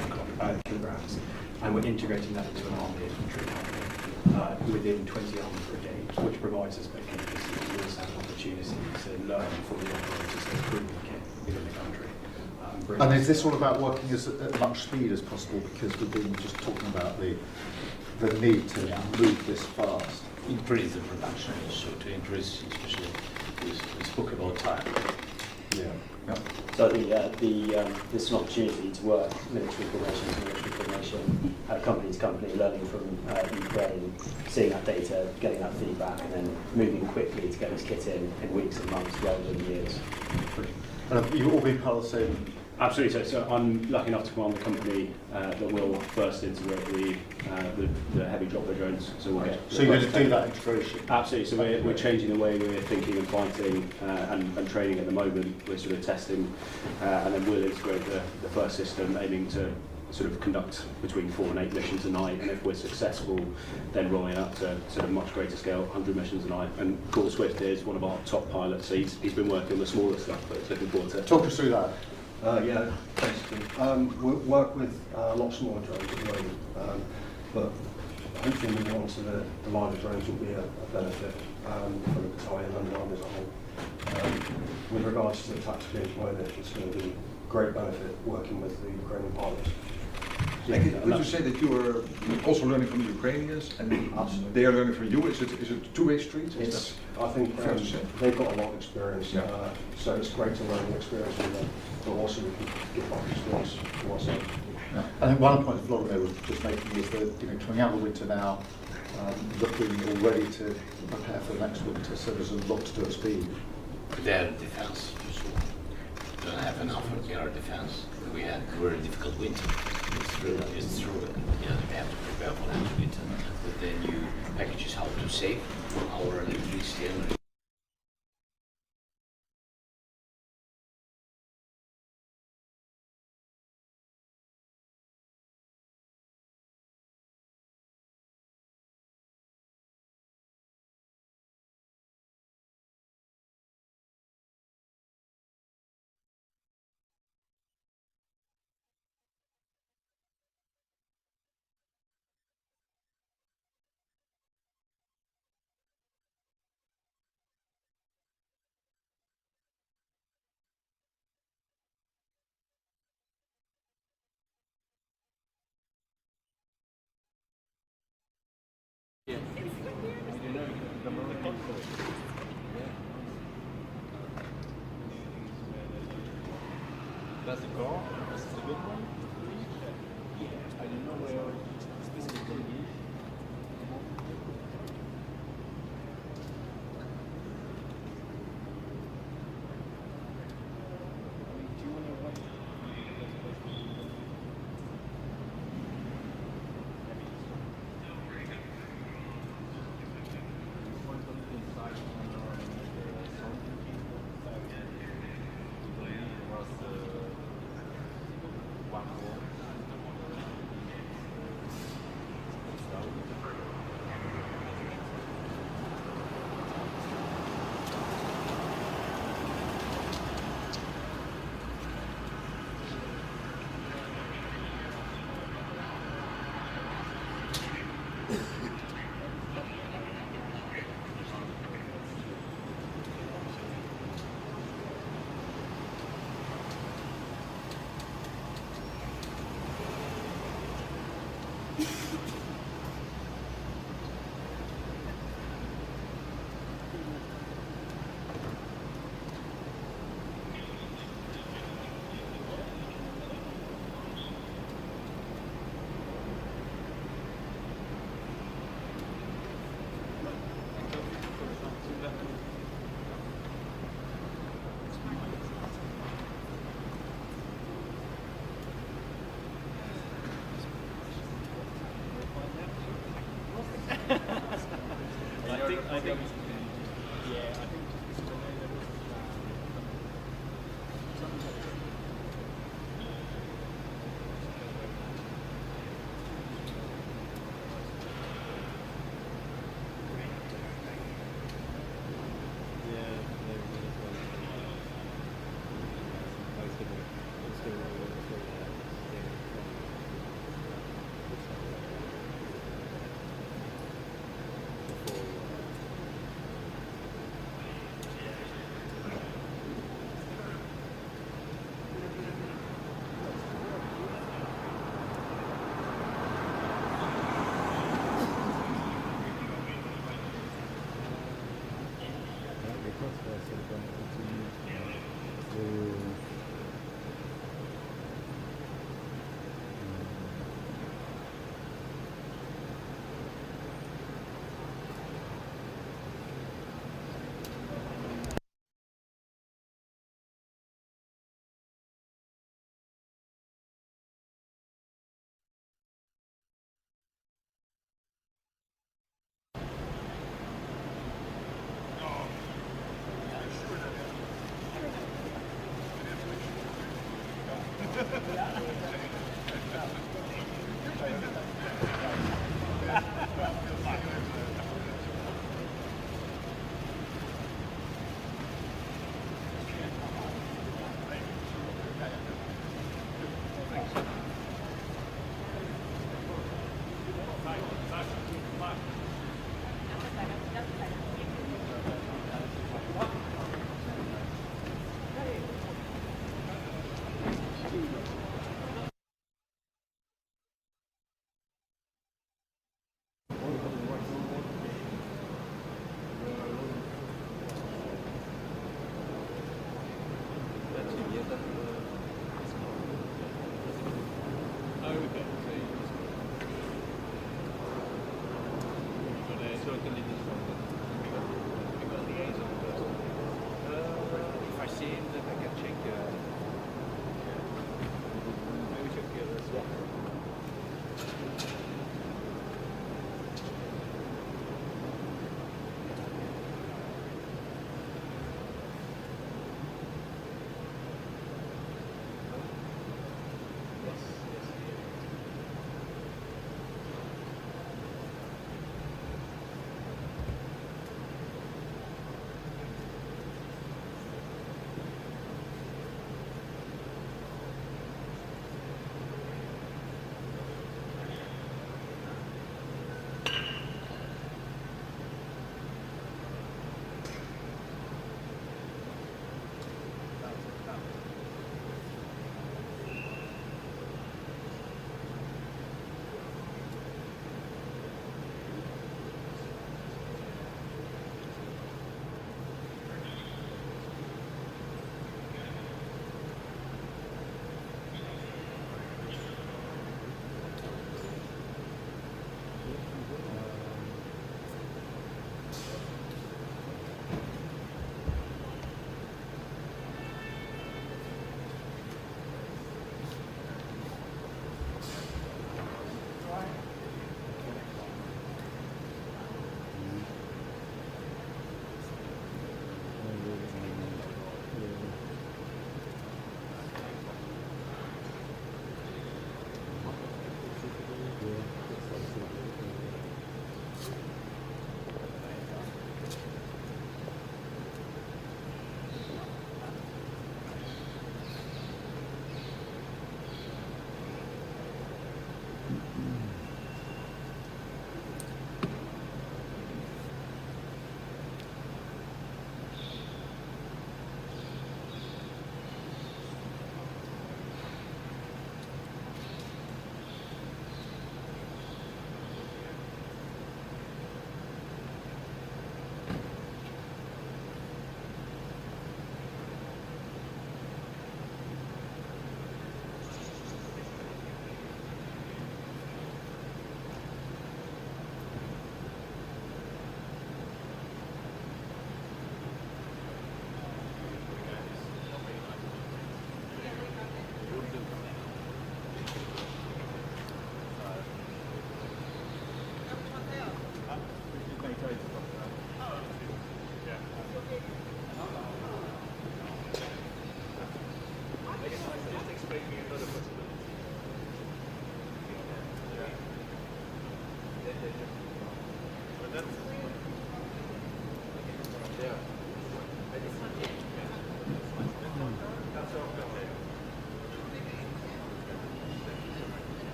10 kilograms, and we're integrating that into an armed infantry company within 20 armed brigades, which provides us both capability and we also have an opportunity to learn from the operators that improve the kit within the country. And is this all about working at much speed as possible, because we've been just talking about the need to move this fast? increase the production, so to increase, especially we spoke about time. Yeah. So I think this is an opportunity to work military formation to military formation, company to company, learning from Ukraine, seeing that data, getting that feedback, and then moving quickly to get this kit in weeks and months rather than years. You've all been part of the same. Absolutely. So I'm lucky enough to command the company that will first integrate the heavy dropper drones. So we'll get. So you're going to do that integration? Absolutely. So we're changing the way we're thinking and fighting and training at the moment. We're sort of testing, and then we'll integrate the first system, aiming to sort of conduct between 4 and 8 missions a night, and if we're successful, then rolling out to sort of much greater scale, 100 missions a night. And Paul Swift is one of our top pilots. So he's been working on the smaller stuff, but looking forward to. Talk us through that. Yeah, basically. We work with a lot smaller drones at the moment, but hopefully moving on to the larger drones will be a benefit for the battalion and the army as a whole. With regards to the tactical employment, it's going to be great benefit working with the Ukrainian pilots. Would you say that you are also learning from the Ukrainians and they are learning from you? Is it a two-way street? I think fair to say? they've got a lot of experience, so it's great to learn the experience from them, but also we can give our experience to ourselves. I think one point Vladimir was just making is that coming out of the winter now, looking already to prepare for the next winter, so there's a lot to do at speed. Their defense, we don't have enough of air defense. We had a very difficult winter. It's true, and we have to prepare for that winter. But the new packages help to save our electricity and That's the core. That's the good one. I don't know where specifically. I think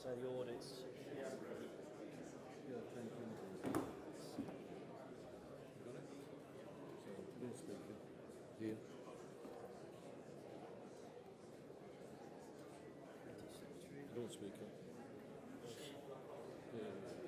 So the audits. Yeah, 10 minutes. Got it? So, please speaker. Here. Don't speaker. Yeah.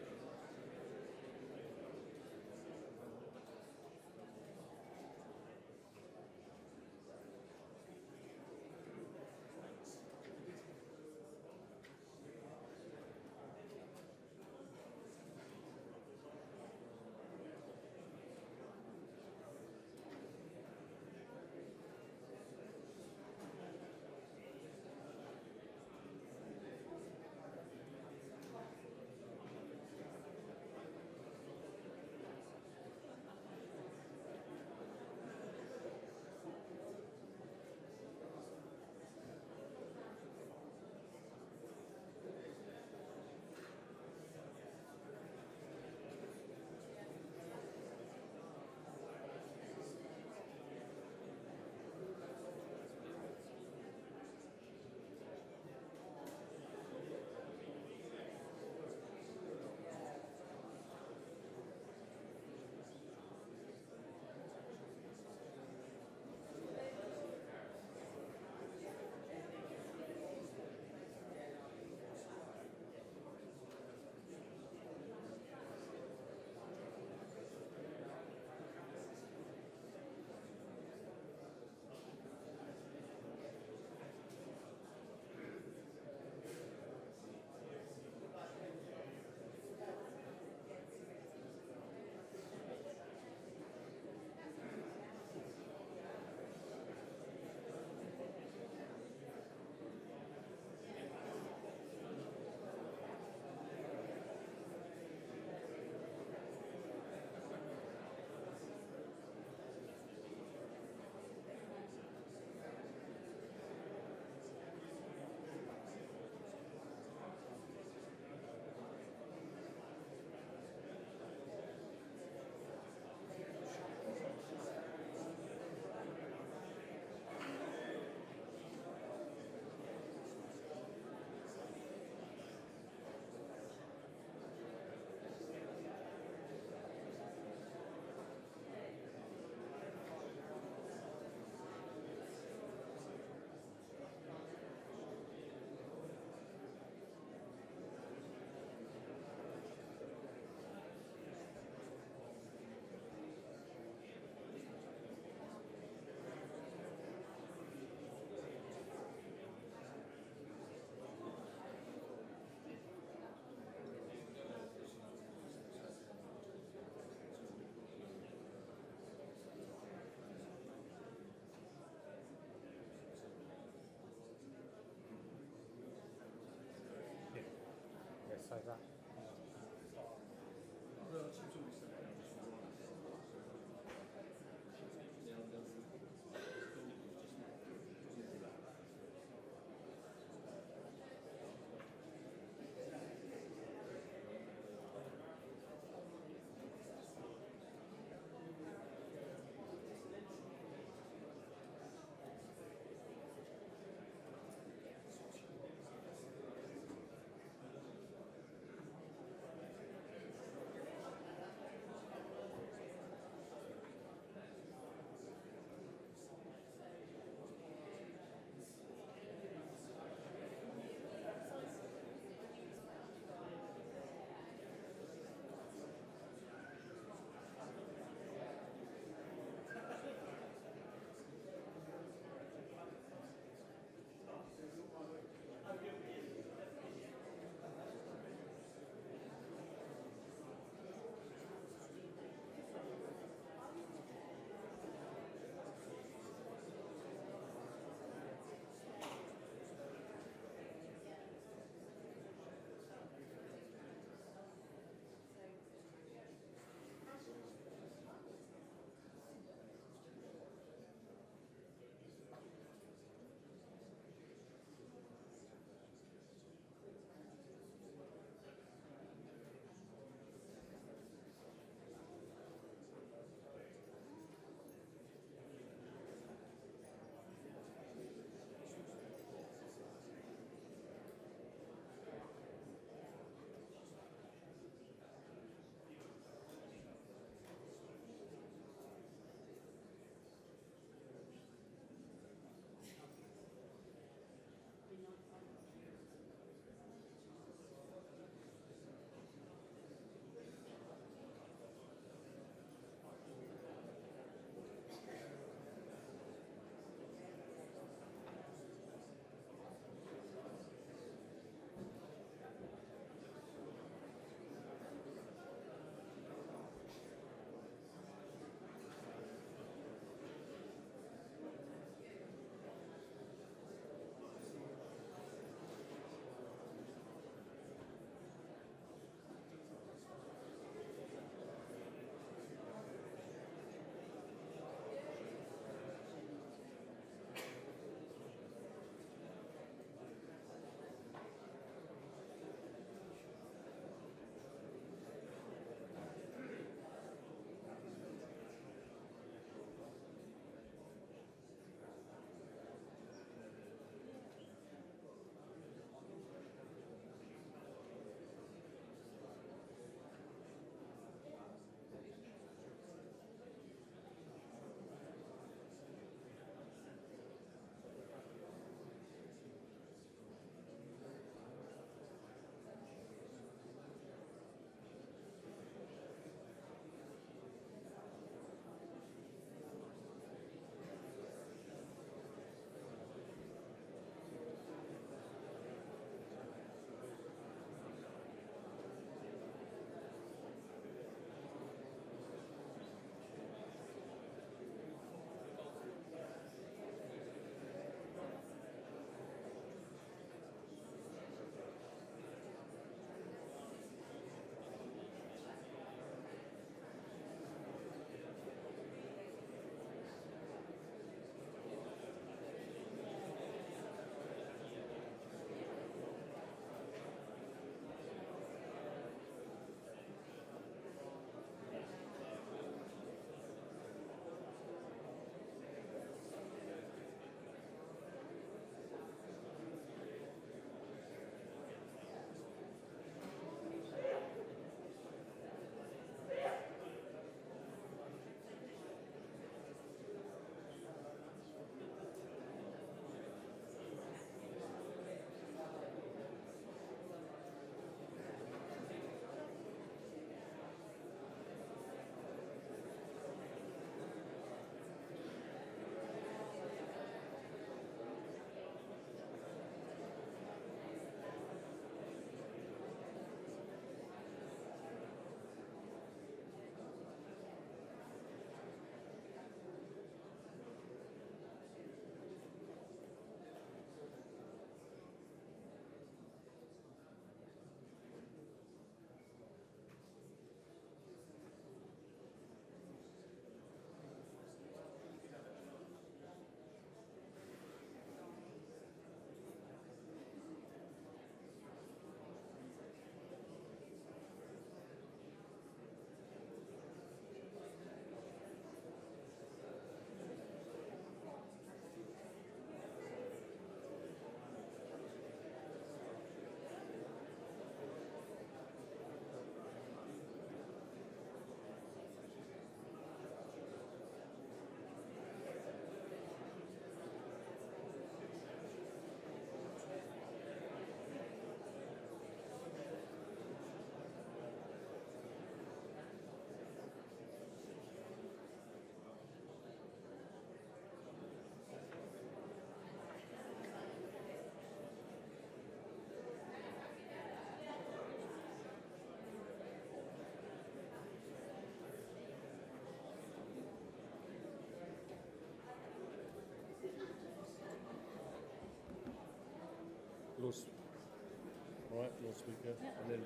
floor, Speaker, and then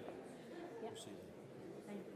proceed. Thank you.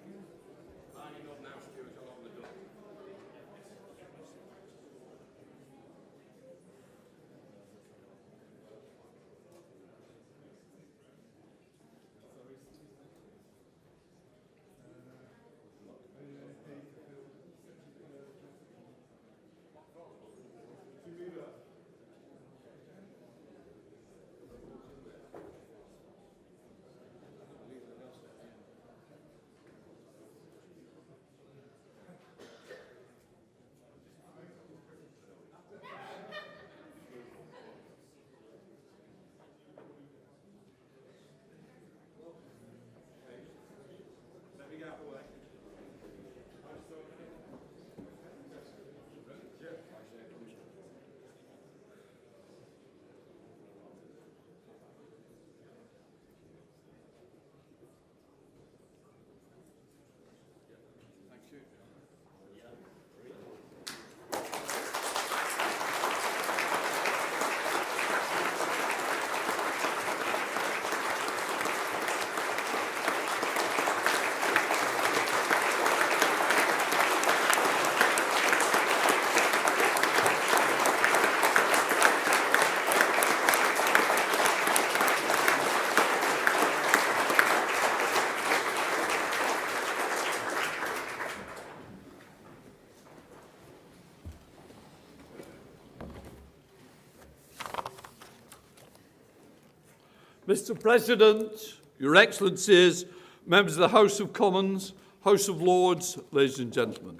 Mr. President, Your Excellencies, members of the House of Commons, House of Lords, ladies and gentlemen.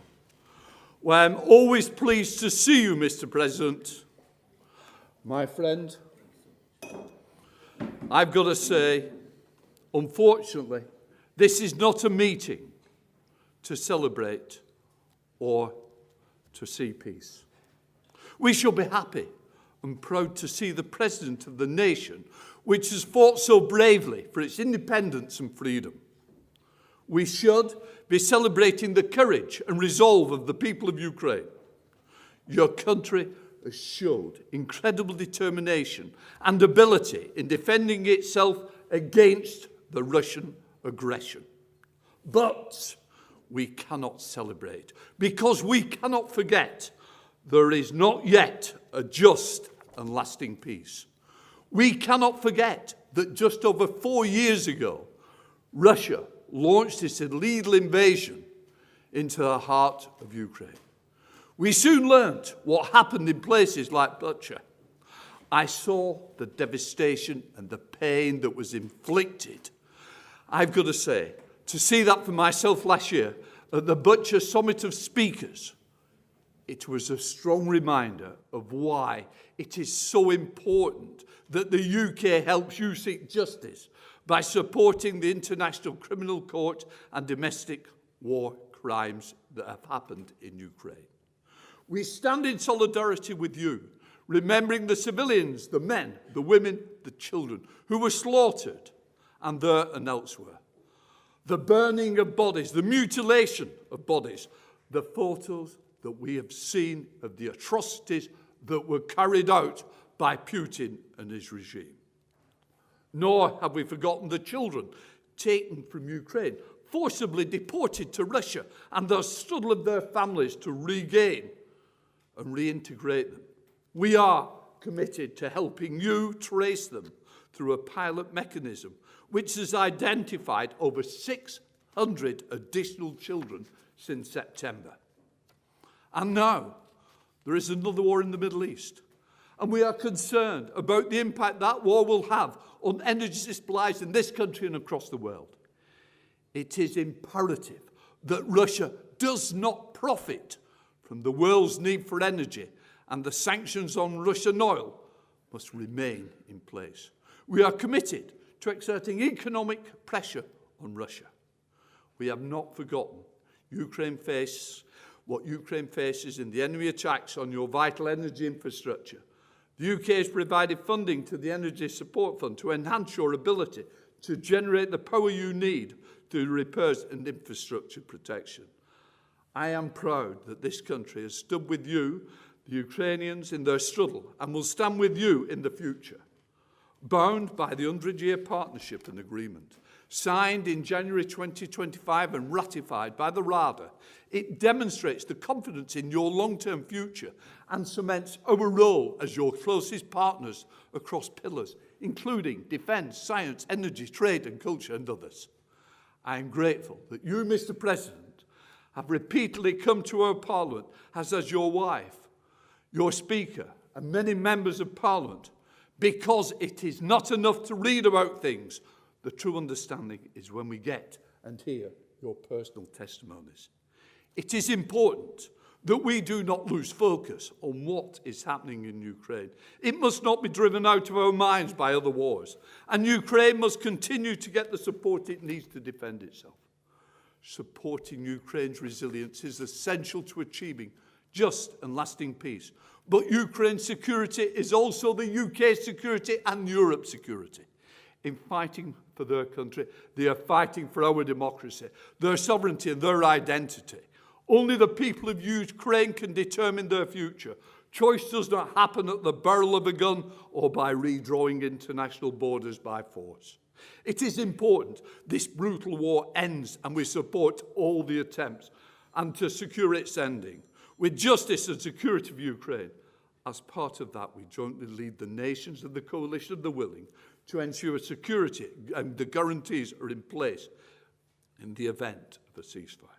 Well, I'm always pleased to see you, Mr. President. My friend, I've got to say, unfortunately, this is not a meeting to celebrate or to see peace. We shall be happy and proud to see the President of the nation which has fought so bravely for its independence and freedom. We should be celebrating the courage and resolve of the people of Ukraine. Your country has showed incredible determination and ability in defending itself against the Russian aggression. But we cannot celebrate because we cannot forget there is not yet a just and lasting peace. We cannot forget that just over 4 years ago, Russia launched its illegal invasion into the heart of Ukraine. We soon learnt what happened in places like Bucha. I saw the devastation and the pain that was inflicted. I've got to say, to see that for myself last year at the Bucha Summit of Speakers, it was a strong reminder of why it is so important that the UK helps you seek justice by supporting the International Criminal Court and domestic war crimes that have happened in Ukraine. We stand in solidarity with you, remembering the civilians, the men, the women, the children who were slaughtered and there and elsewhere. The burning of bodies, the mutilation of bodies, the photos that we have seen of the atrocities that were carried out by Putin and his regime. Nor have we forgotten the children taken from Ukraine, forcibly deported to Russia, and the struggle of their families to regain and reintegrate them. We are committed to helping you trace them through a pilot mechanism which has identified over 600 additional children since September. And now there is another war in the Middle East, and we are concerned about the impact that war will have on energy supplies in this country and across the world. It is imperative that Russia does not profit from the world's need for energy, and the sanctions on Russian oil must remain in place. We are committed to exerting economic pressure on Russia. We have not forgotten what Ukraine faces in the enemy attacks on your vital energy infrastructure. The UK has provided funding to the Energy Support Fund to enhance your ability to generate the power you need through repairs and infrastructure protection. I am proud that this country has stood with you, the Ukrainians, in their struggle, and will stand with you in the future. bound by the 100-year partnership and agreement, signed in January 2025 and ratified by the Rada. It demonstrates the confidence in your long-term future and cements our role as your closest partners across pillars, including defence, science, energy, trade and culture and others. I am grateful that you, Mr. President, have repeatedly come to our Parliament, as has your wife, your Speaker and many members of Parliament, because it is not enough to read about things. The true understanding is when we get and hear your personal testimonies. It is important that we do not lose focus on what is happening in Ukraine. It must not be driven out of our minds by other wars, and Ukraine must continue to get the support it needs to defend itself. Supporting Ukraine's resilience is essential to achieving just and lasting peace. But Ukraine's security is also the UK's security and Europe's security. In fighting for their country, they are fighting for our democracy, their sovereignty and their identity. Only the people of Ukraine can determine their future. Choice does not happen at the barrel of a gun or by redrawing international borders by force. It is important this brutal war ends, and we support all the attempts and to secure its ending. With justice and security of Ukraine. As part of that, we jointly lead the nations of the coalition of the willing to ensure security and the guarantees are in place in the event of a ceasefire.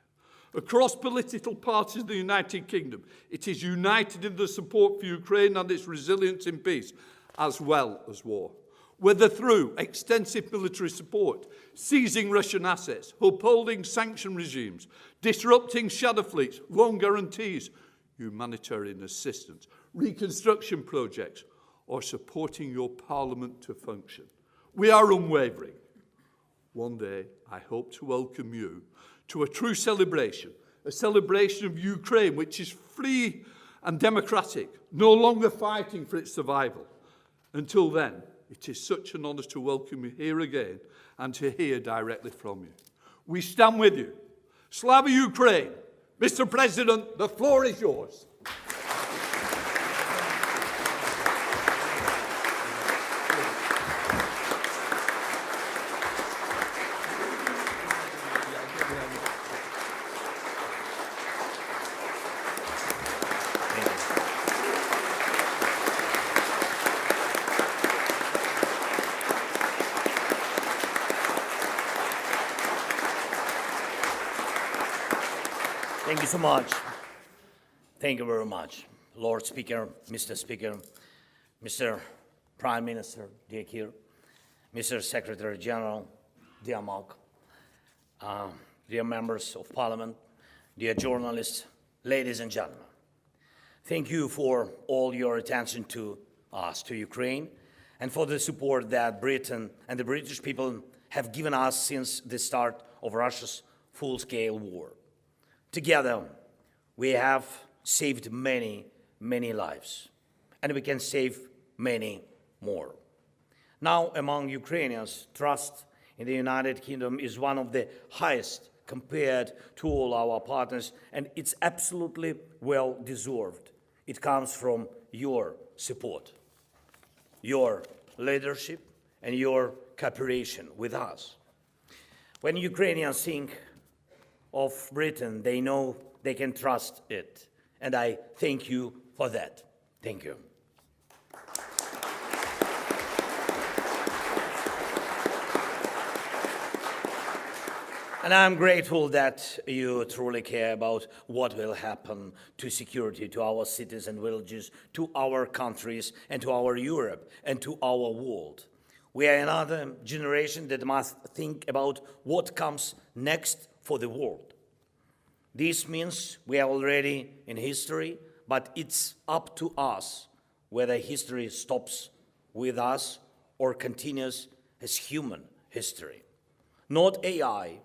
Across political parties of the United Kingdom, it is united in the support for Ukraine and its resilience in peace, as well as war. Whether through extensive military support, seizing Russian assets, upholding sanction regimes, disrupting shadow fleets, loan guarantees, humanitarian assistance, reconstruction projects, or supporting your Parliament to function. We are unwavering. One day, I hope to welcome you to a true celebration, a celebration of Ukraine which is free and democratic, no longer fighting for its survival. Until then, it is such an honour to welcome you here again and to hear directly from you. We stand with you. Slava Ukraine! Mr. President, the floor is yours. Thank you so much. Thank you very much, Lord Speaker, Mr. Prime Minister, dear Keir, Mr. Secretary General, dear Mark, dear members of Parliament, dear journalists, ladies and gentlemen. Thank you for all your attention to us, to Ukraine, and for the support that Britain and the British people have given us since the start of Russia's full-scale war. Together, we have saved many, many lives, and we can save many more. Now, among Ukrainians, trust in the United Kingdom is one of the highest compared to all our partners, and it's absolutely well-deserved. It comes from your support, your leadership, and your cooperation with us. When Ukrainians think of Britain, they know they can trust it, and I thank you for that. Thank you. And I'm grateful that you truly care about what will happen to security, to our cities and villages, to our countries, and to our Europe, and to our world. We are another generation that must think about what comes next for the world. This means we are already in history, but it's up to us whether history stops with us or continues as human history. Not AI,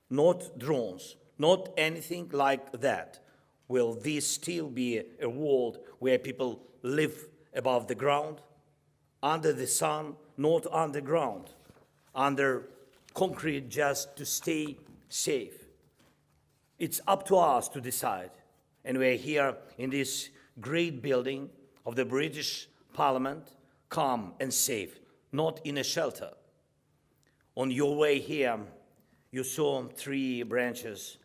not drones, not anything like that. Will this still be a world where people live above the ground, under the sun, not underground, under concrete just to stay safe? It's up to us to decide, and we're here in this great building of the British Parliament, calm and safe not in a shelter. On your way here, you saw 3 branches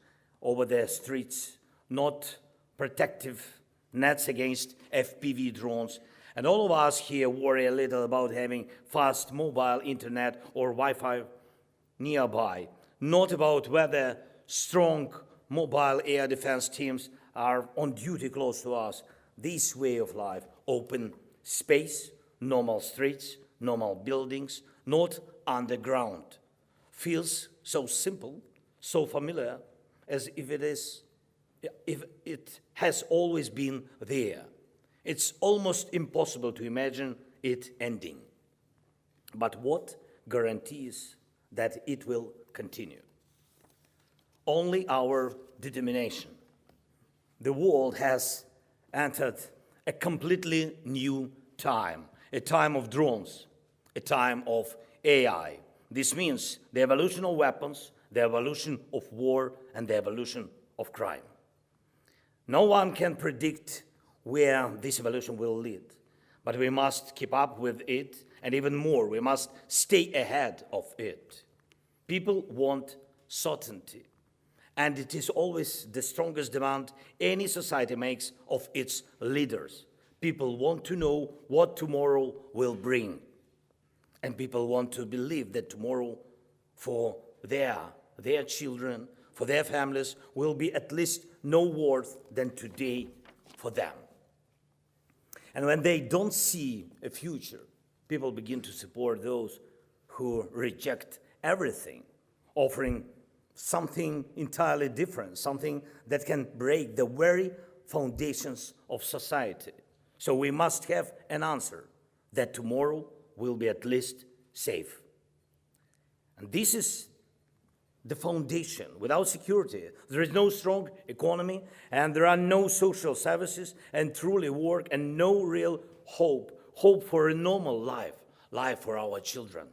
over the streets, not protective nets against FPV drones. And all of us here worry a little about having fast mobile internet or Wi-Fi nearby, not about whether strong mobile air defense teams are on duty close to us. This way of life, open space, normal streets, normal buildings, not underground, feels so simple, so familiar, as if it has always been there. It's almost impossible to imagine it ending. But what guarantees that it will continue? Only our determination. The world has entered a completely new time, a time of drones, a time of AI. This means the evolution of weapons, the evolution of war, and the evolution of crime. No one can predict where this evolution will lead, but we must keep up with it, and even more, we must stay ahead of it. People want certainty, and it is always the strongest demand any society makes of its leaders. People want to know what tomorrow will bring, and people want to believe that tomorrow for their children, for their families, will be at least no worse than today for them. And when they don't see a future, people begin to support those who reject everything, offering something entirely different, something that can break the very foundations of society. So we must have an answer that tomorrow will be at least safe. And this is the foundation. Without security, there is no strong economy, and there are no social services and truly work, and no real hope for a normal life for our children.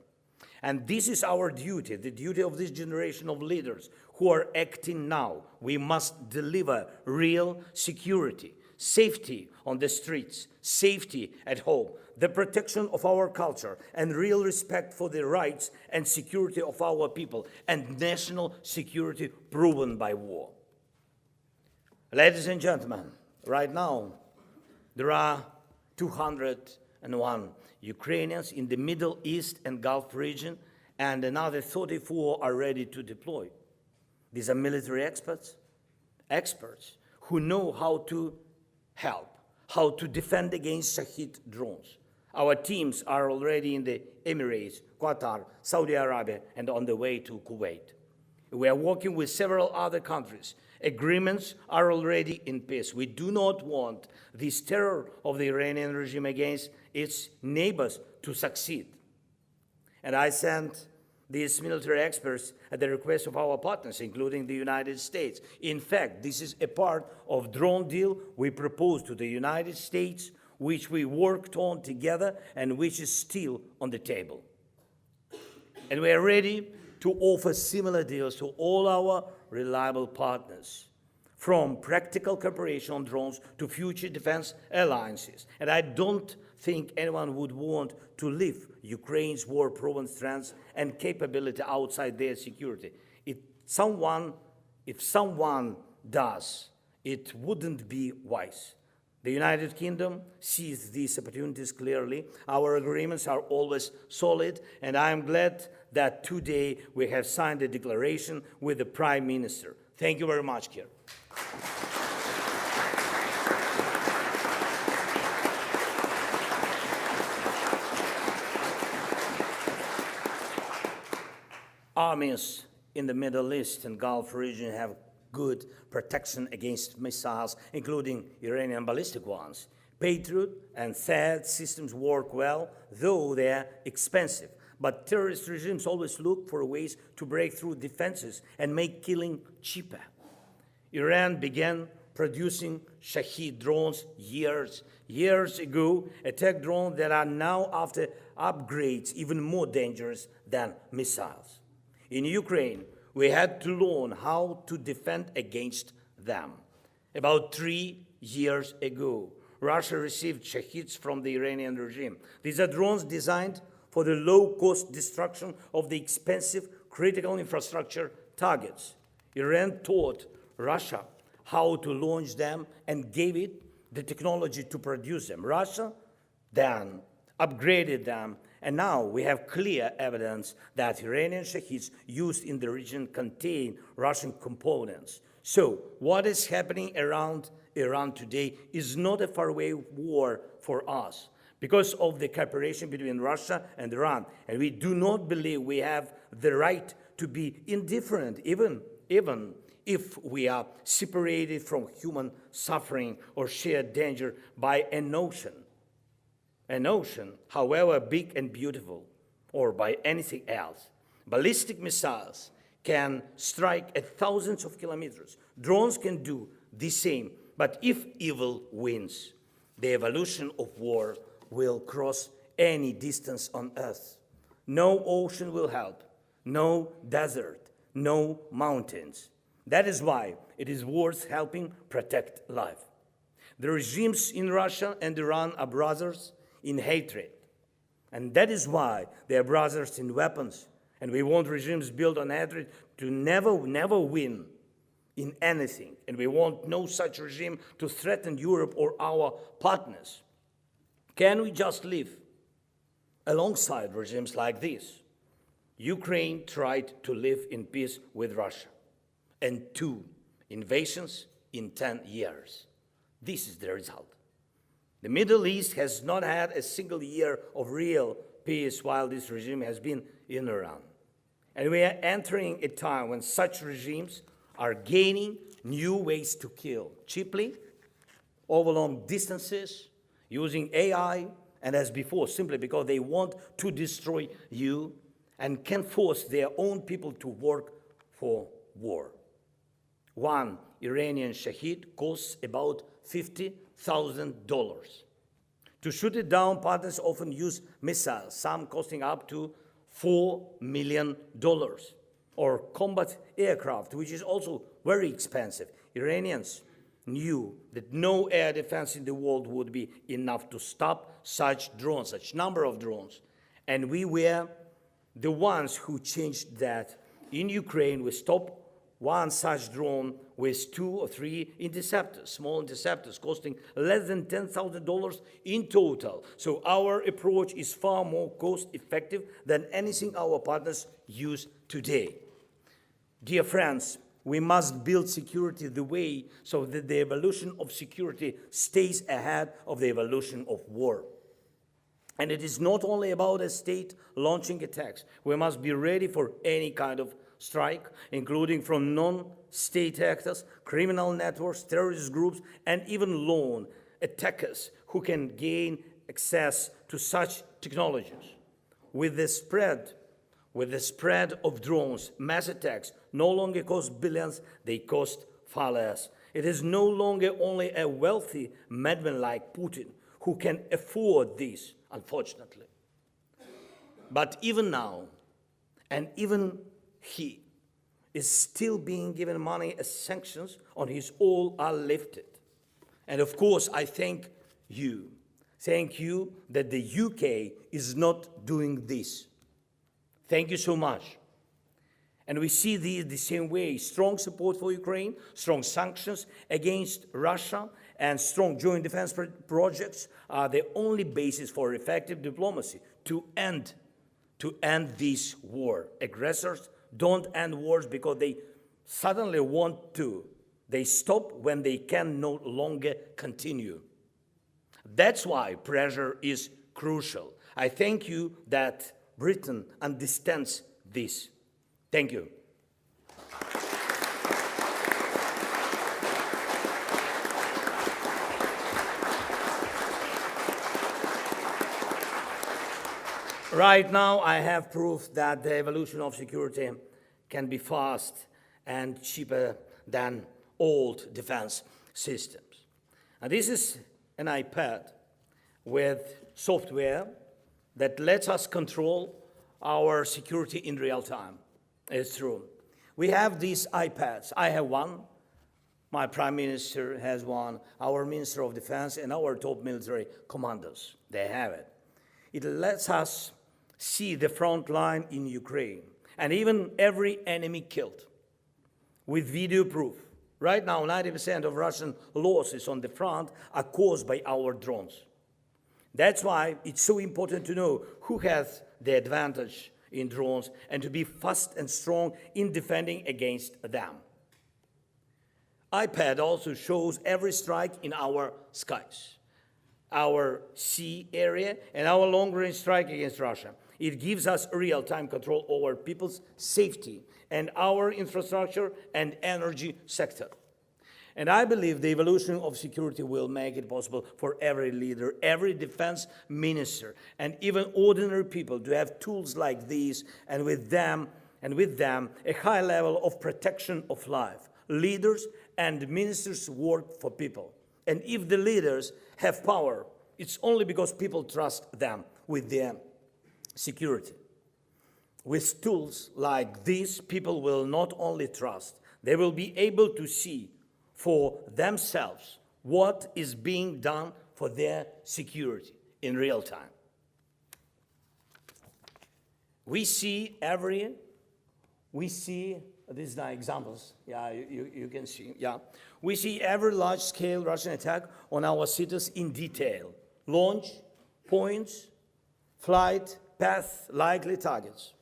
And this is our duty, the duty of this generation of leaders who are acting now. We must deliver real security, safety on the streets, safety at home, the protection of our culture, and real respect for the rights and security of our people, and national security proven by war. Ladies and gentlemen, right now, there are 201 Ukrainians in the Middle East and Gulf region, and another 34 are ready to deploy. These are military experts who know how to help, how to defend against Shahid drones. Our teams are already in the Emirates, Qatar, Saudi Arabia, and on the way to Kuwait. We are working with several other countries. Agreements are already in place. We do not want this terror of the Iranian regime against its neighbors to succeed. And I sent these military experts at the request of our partners, including the United States. In fact, this is a part of drone deal we proposed to the United States, which we worked on together and which is still on the table. And we are ready to offer similar deals to all our reliable partners, from practical cooperation on drones to future defense alliances. And I don't think anyone would want to leave Ukraine's war-proven strengths and capability outside their security. If someone does, it wouldn't be wise. The United Kingdom sees these opportunities clearly. Our agreements are always solid, and I am glad that today we have signed a declaration with the Prime Minister. Thank you very much, Keir. Armies in the Middle East and Gulf region have good protection against missiles, including Iranian ballistic ones. Patriot and THAAD systems work well, though they're expensive. But terrorist regimes always look for ways to break through defenses and make killing cheaper. Iran began producing Shahid drones years ago, attack drones that are now, after upgrades, even more dangerous than missiles. In Ukraine, we had to learn how to defend against them. About 3 years ago, Russia received Shahids from the Iranian regime. These are drones designed for the low-cost destruction of the expensive critical infrastructure targets. Iran taught Russia how to launch them and gave it the technology to produce them. Russia then upgraded them, and now we have clear evidence that Iranian Shaheeds used in the region contain Russian components. So what is happening around Iran today is not a faraway war for us because of the cooperation between Russia and Iran. And we do not believe we have the right to be indifferent, even if we are separated from human suffering or shared danger by an ocean. An ocean, however big and beautiful, or by anything else. Ballistic missiles can strike at thousands of kilometers. Drones can do the same. But if evil wins, the evolution of war will cross any distance on Earth. No ocean will help, no desert, no mountains. That is why it is worth helping protect life. The regimes in Russia and Iran are brothers in hatred. And that is why they are brothers in weapons. And we want regimes built on hatred to never win in anything. And we want no such regime to threaten Europe or our partners. Can we just live alongside regimes like this? Ukraine tried to live in peace with Russia, and 2 invasions in 10 years. This is the result. The Middle East has not had a single year of real peace while this regime has been in Iran. And we are entering a time when such regimes are gaining new ways to kill, cheaply, over long distances, using AI, and as before, simply because they want to destroy you and can force their own people to work for war. One Iranian Shaheed costs about $50,000. To shoot it down, partners often use missiles, some costing up to $4 million, or combat aircraft, which is also very expensive. Iranians knew that no air defense in the world would be enough to stop such drones, such number of drones. And we were the ones who changed that. In Ukraine, we stopped one such drone with 2 or 3 interceptors, small interceptors, costing less than $10,000 in total. So our approach is far more cost-effective than anything our partners use today. Dear friends, we must build security the way so that the evolution of security stays ahead of the evolution of war. And it is not only about a state launching attacks. We must be ready for any kind of strike, including from non-state actors, criminal networks, terrorist groups, and even lone attackers who can gain access to such technologies. With the spread of drones, mass attacks no longer cost billions, they cost far less. It is no longer only a wealthy madman like Putin who can afford this, unfortunately. But even now, and even he is still being given money as sanctions on his oil are lifted. And of course, I thank you that the UK is not doing this. Thank you so much. And we see the same way, strong support for Ukraine, strong sanctions against Russia, and strong joint defense projects are the only basis for effective diplomacy to end this war. Aggressors don't end wars because they suddenly want to. They stop when they can no longer continue. That's why pressure is crucial. I thank you that Britain understands this. Thank you. Right now, I have proof that the evolution of security can be fast and cheaper than old defense systems. And this is an iPad with software that lets us control our security in real time. It's true. We have these iPads. I have one. My Prime Minister has one. Our Minister of Defense and our top military commanders, they have it. It lets us see the front line in Ukraine, and even every enemy killed, with video proof. Right now, 90% of Russian losses on the front are caused by our drones. That's why it's so important to know who has the advantage in drones and to be fast and strong in defending against them. iPad also shows every strike in our skies, our sea area, and our long-range strike against Russia. It gives us real-time control over people's safety and our infrastructure and energy sector. And I believe the evolution of security will make it possible for every leader, every defense minister, and even ordinary people to have tools like these, and with them, a high level of protection of life. Leaders and ministers work for people. And if the leaders have power, it's only because people trust them with their security. With tools like these, people will not only trust, they will be able to see for themselves what is being done for their security in real time. We see, these are examples, you can see, We see every large-scale Russian attack on our cities in detail. Launch, points, flight, path, likely targets.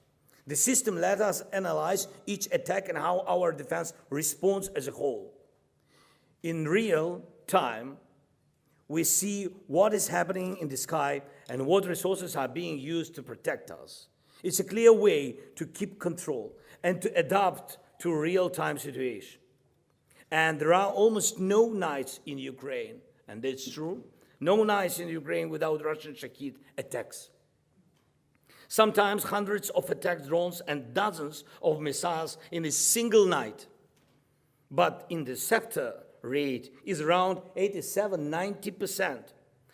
The system let us analyze each attack and how our defense responds as a whole. In real time, we see what is happening in the sky and what resources are being used to protect us. It's a clear way to keep control and to adapt to a real-time situation. And there are almost no nights in Ukraine, and that's true, no nights in Ukraine without Russian Shahed attacks. Sometimes hundreds of attack drones and dozens of missiles in a single night. But interceptor rate is around 87–90%.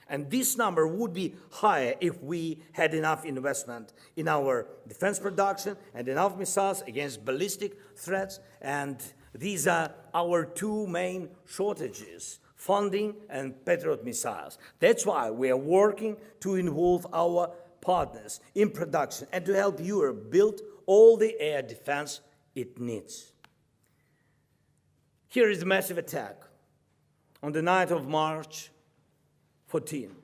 And this number would be higher if we had enough investment in our defense production and enough missiles against ballistic threats. And these are our two main shortages: funding and Patriot missiles. That's why we are working to involve our partners in production and to help Europe build all the air defense it needs. Here is the massive attack on the night of March 14.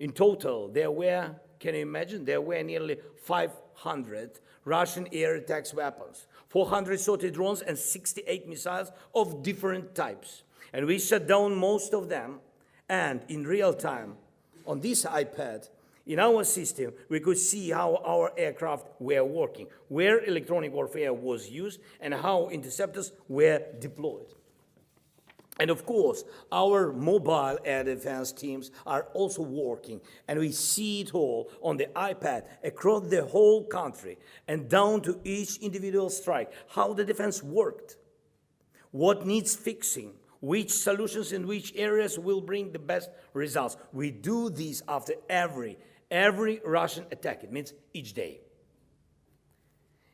In total, there were, can you imagine, there were nearly 500 Russian air attacks weapons, 430 drones and 68 missiles of different types. And we shut down most of them, and in real time, on this iPad, in our system, we could see how our aircraft were working, where electronic warfare was used, and how interceptors were deployed. And of course, our mobile air defense teams are also working, and we see it all on the iPad across the whole country and down to each individual strike, how the defense worked, what needs fixing, which solutions in which areas will bring the best results. We do this after every Russian attack. It means each day.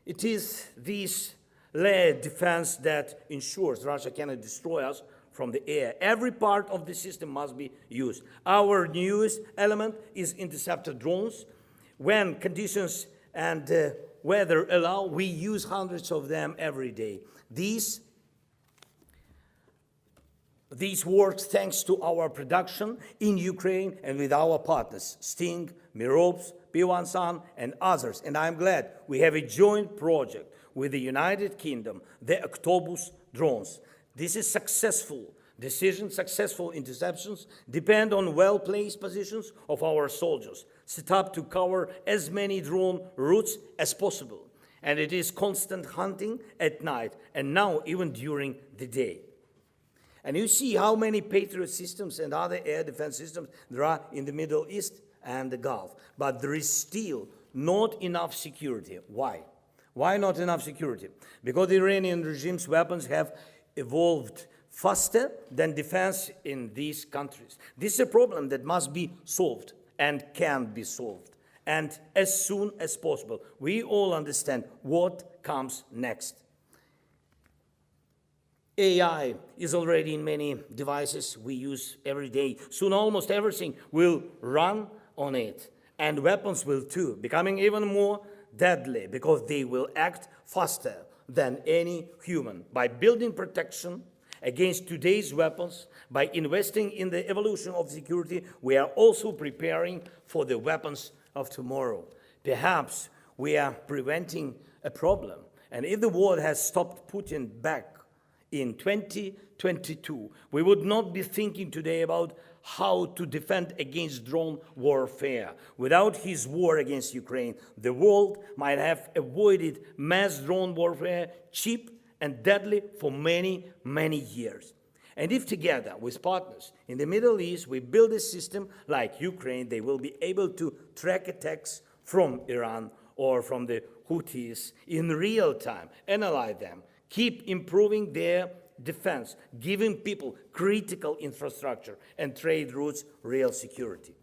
It is this layered defense that ensures Russia cannot destroy us from the air. Every part of the system must be used. Our newest element is interceptor drones. When conditions and weather allow, we use hundreds of them every day. These works thanks to our production in Ukraine and with our partners, Sting, Mirovs, P1Sun, and others. And I'm glad we have a joint project with the United Kingdom, the Octopus drones. This is successful decision, successful interceptions depend on well-placed positions of our soldiers, set up to cover as many drone routes as possible. And it is constant hunting at night, and now even during the day. And you see how many Patriot systems and other air defense systems there are in the Middle East and the Gulf. But there is still not enough security. Why? Why not enough security? Because the Iranian regime's weapons have evolved faster than defense in these countries. This is a problem that must be solved and can be solved. And as soon as possible, we all understand what comes next. AI is already in many devices we use every day. Soon almost everything will run on it. And weapons will too, becoming even more deadly because they will act faster than any human. By building protection against today's weapons, by investing in the evolution of security, we are also preparing for the weapons of tomorrow. Perhaps we are preventing a problem. And if the war has stopped Putin back in 2022, we would not be thinking today about how to defend against drone warfare. Without his war against Ukraine, the world might have avoided mass drone warfare, cheap and deadly, for many, many years. And if together with partners in the Middle East we build a system like Ukraine, they will be able to track attacks from Iran or from the Houthis in real time, analyze them, keep improving their defense, giving people critical infrastructure and trade routes real security.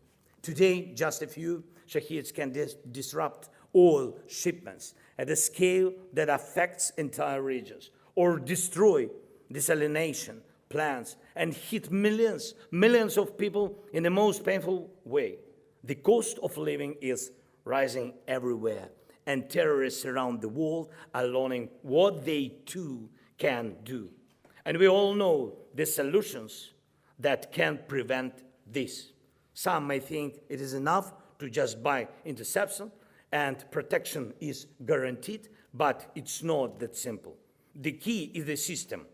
Today, just a few Shaheeds can disrupt oil shipments at a scale that affects entire regions, or destroy desalination plants and hit millions of people in the most painful way. The cost of living is rising everywhere, and terrorists around the world are learning what they too can do. And we all know the solutions that can prevent this. Some may think it is enough to just buy interception and protection is guaranteed, but it's not that simple. The key is the system.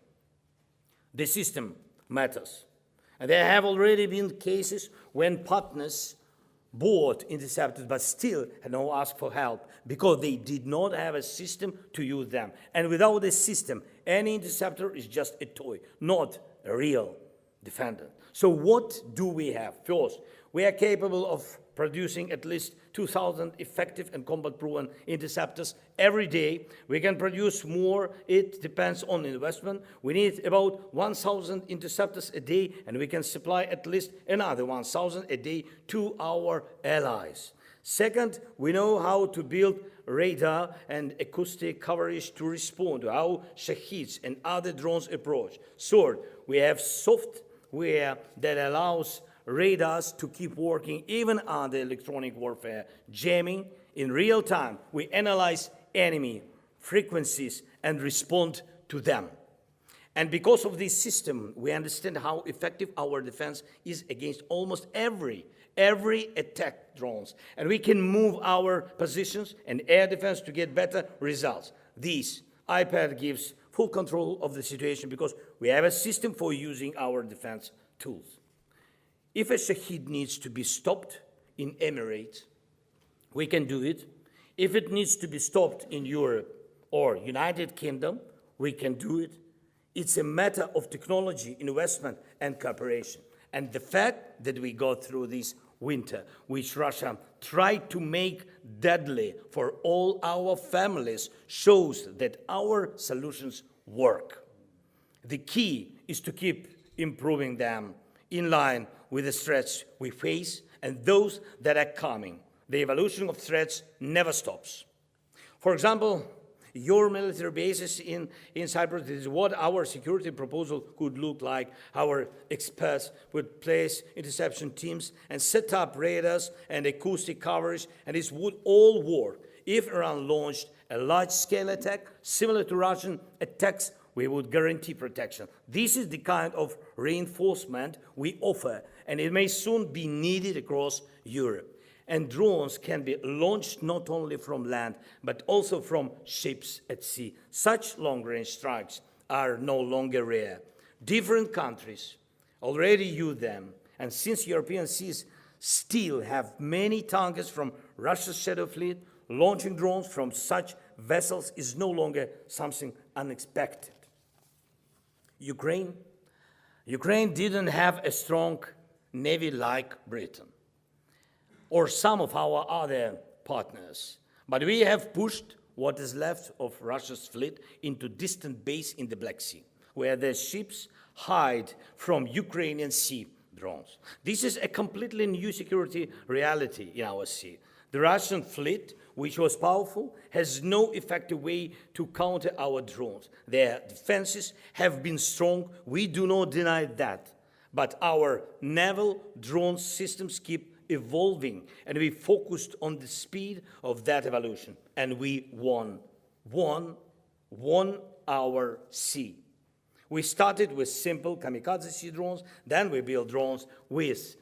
The system matters. And there have already been cases when partners bought interceptors but still had no ask for help because they did not have a system to use them. And without a system, any interceptor is just a toy, not a real defender. So what do we have? First, we are capable of producing at least 2,000 effective and combat-proven interceptors every day. We can produce more. It depends on investment. We need about 1,000 interceptors a day, and we can supply at least another 1,000 a day to our allies. Second, we know how to build radar and acoustic coverage to respond to how Shaheeds and other drones approach. Third, we have software that allows radars to keep working even under electronic warfare, jamming in real time. We analyze enemy frequencies and respond to them. And because of this system, we understand how effective our defense is against almost every attack drones. And we can move our positions and air defense to get better results. This iPad gives full control of the situation because we have a system for using our defense tools. If a Shaheed needs to be stopped in Emirates, we can do it. If it needs to be stopped in Europe or United Kingdom, we can do it. It's a matter of technology, investment, and cooperation. And the fact that we go through this winter, which Russia tried to make deadly for all our families, shows that our solutions work. The key is to keep improving them in line with the threats we face and those that are coming. The evolution of threats never stops. For example, your military bases in Cyprus, this is what our security proposal could look like. Our experts would place interception teams and set up radars and acoustic coverage, and this would all work. If Iran launched a large-scale attack similar to Russian attacks, we would guarantee protection. This is the kind of reinforcement we offer, and it may soon be needed across Europe. And drones can be launched not only from land, but also from ships at sea. Such long-range strikes are no longer rare. Different countries already use them, and since European seas still have many targets from Russia's Shadow Fleet, launching drones from such vessels is no longer something unexpected. Ukraine didn't have a strong navy like Britain or some of our other partners, but we have pushed what is left of Russia's fleet into distant base in the Black Sea, where their ships hide from Ukrainian sea drones. This is a completely new security reality in our sea. The Russian fleet, which was powerful, has no effective way to counter our drones. Their defenses have been strong. We do not deny that. But our naval drone systems keep evolving, and we focused on the speed of that evolution, and we won our sea. We started with simple kamikaze sea drones, then we built drones with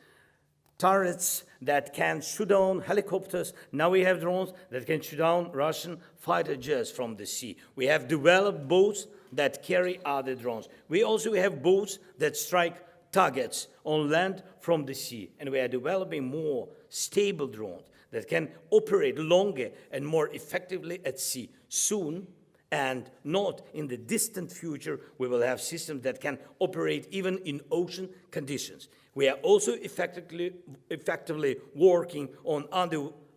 turrets that can shoot down helicopters. Now we have drones that can shoot down Russian fighter jets from the sea. We have developed boats that carry other drones. We also have boats that strike targets on land from the sea. And we are developing more stable drones that can operate longer and more effectively at sea. Soon, and not in the distant future, we will have systems that can operate even in ocean conditions. We are also effectively working on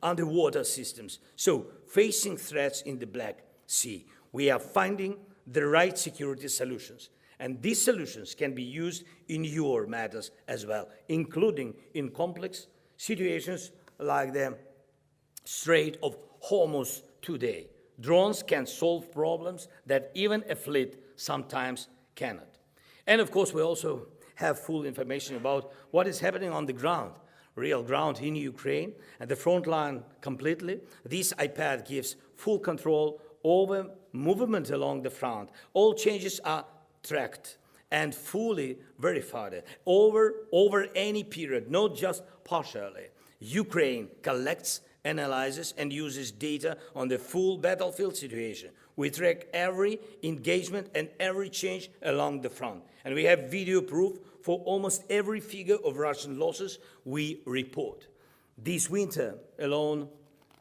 underwater systems. So, facing threats in the Black Sea, we are finding the right security solutions. And these solutions can be used in your matters as well, including in complex situations like the Strait of Hormuz today. Drones can solve problems that even a fleet sometimes cannot. And of course, we also have full information about what is happening on the ground, real ground in Ukraine, and the front line completely. This iPad gives full control over movement along the front. All changes are tracked and fully verified over any period, not just partially. Ukraine collects, analyzes, and uses data on the full battlefield situation. We track every engagement and every change along the front. And we have video proof for almost every figure of Russian losses we report. This winter alone,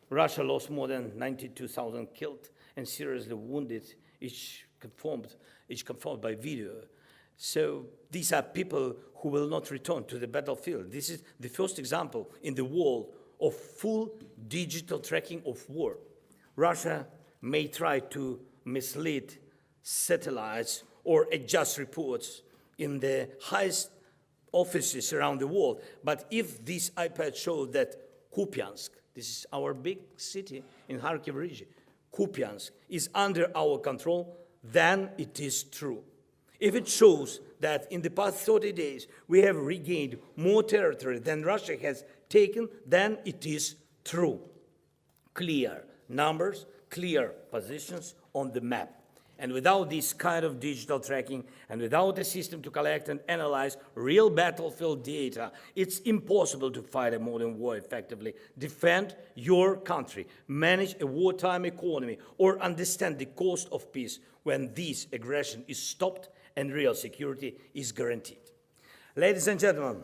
Russia lost more than 92,000 killed and seriously wounded, each confirmed by video. So these are people who will not return to the battlefield. This is the first example in the world of full digital tracking of war. Russia may try to mislead satellites or adjust reports in the highest offices around the world. But if this iPad shows that Kupiansk, this is our big city in Kharkiv region, Kupiansk is under our control, then it is true. If it shows that in the past 30 days we have regained more territory than Russia has taken, then it is true. Clear numbers, clear positions on the map. And without this kind of digital tracking and without a system to collect and analyze real battlefield data, it's impossible to fight a modern war effectively, defend your country, manage a wartime economy, or understand the cost of peace when this aggression is stopped and real security is guaranteed. Ladies and gentlemen,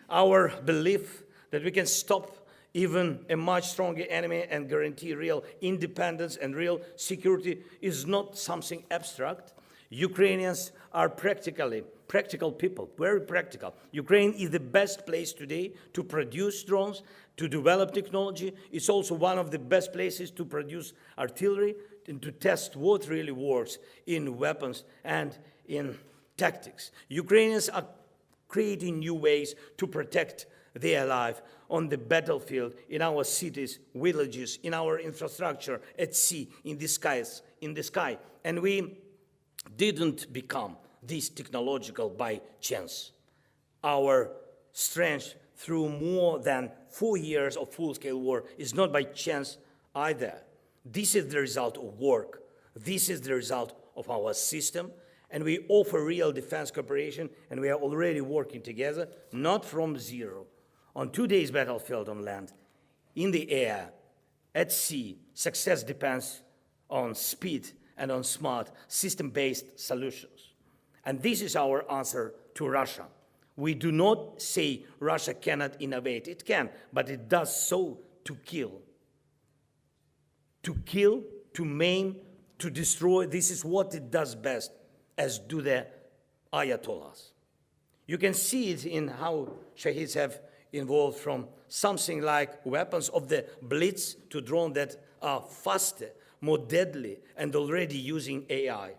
our belief that we can stop even a much stronger enemy and guarantee real independence and real security is not something abstract. Ukrainians are practical people, very practical. Ukraine is the best place today to produce drones, to develop technology. It's also one of the best places to produce artillery and to test what really works in weapons and in tactics. Ukrainians are creating new ways to protect their life on the battlefield, in our cities, villages, in our infrastructure, at sea, in the sky. And we didn't become this technological by chance. Our strength through more than 4 years of full-scale war is not by chance either. This is the result of work. This is the result of our system. And we offer real defense cooperation, and we are already working together, not from zero. On today's battlefield on land, in the air, at sea, success depends on speed and on smart, system-based solutions. And this is our answer to Russia. We do not say Russia cannot innovate. It can, but it does so to kill. To kill, to maim, to destroy. This is what it does best, as do the Ayatollahs. You can see it in how Shaheeds have evolved from something like weapons of the blitz to drones that are faster, more deadly, and already using AI.